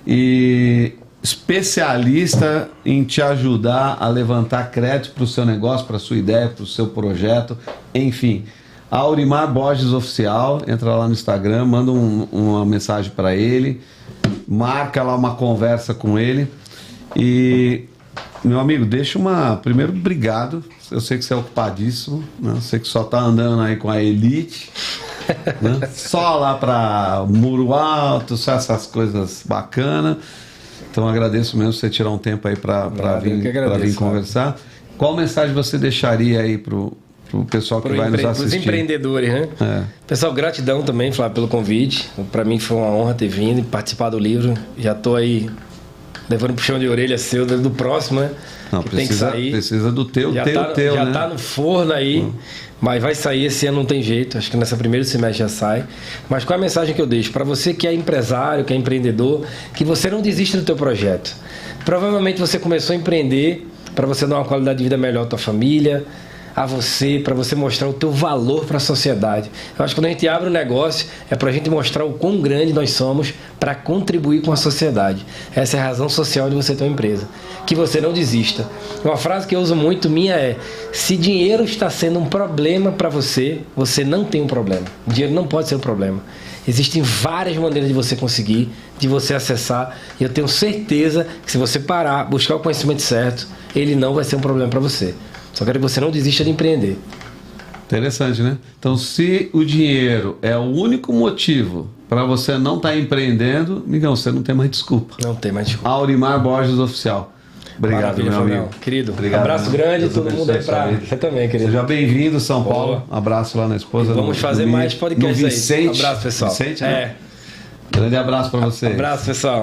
E especialista em te ajudar a levantar crédito para o seu negócio, para a sua ideia, para o seu projeto, enfim. Aurimar Borges Oficial, entra lá no Instagram, manda uma mensagem para ele, marca lá uma conversa com ele. E, meu amigo, primeiro, obrigado. Eu sei que você é ocupadíssimo, né? Eu sei que só está andando aí com a elite. Né? Só lá para Muro Alto, só essas coisas bacanas. Então agradeço mesmo você tirar um tempo aí para vir conversar. Qual mensagem você deixaria aí pro pessoal que vai nos assistir? Para os empreendedores, né? Pessoal, gratidão também, Flávio, pelo convite. Para mim foi uma honra ter vindo e participar do livro. Já estou aí levando um puxão de orelha seu do próximo, né? Não, precisa do teu, já tá no forno aí, mas vai sair esse ano, não tem jeito. Acho que nessa primeiro semestre já sai. Mas qual é a mensagem que eu deixo? Para você que é empresário, que é empreendedor, que você não desista do teu projeto. Provavelmente você começou a empreender para você dar uma qualidade de vida melhor à tua família, a você, para você mostrar o teu valor para a sociedade. Eu acho que quando a gente abre um negócio, é para a gente mostrar o quão grande nós somos para contribuir com a sociedade. Essa é a razão social de você ter uma empresa. Que você não desista. Uma frase que eu uso muito minha é: se dinheiro está sendo um problema para você, você não tem um problema. Dinheiro não pode ser um problema. Existem várias maneiras de você conseguir, de você acessar. E eu tenho certeza que se você parar, buscar o conhecimento certo, ele não vai ser um problema para você. Só quero que você não desista de empreender. Interessante, né? Então, se o dinheiro é o único motivo para você não estar empreendendo, amigão, você não tem mais desculpa. Não tem mais desculpa. Aurimar Borges Oficial. Obrigado, Maravilha, meu amigo. Querido, obrigado, abraço grande, todo mundo aí pra... Você também, querido. Seja bem-vindo, São Paulo. Abraço lá na esposa. E vamos fazer mais podcasts aí. Abraço, pessoal. Vicente, né? Grande abraço para você. Abraço, pessoal.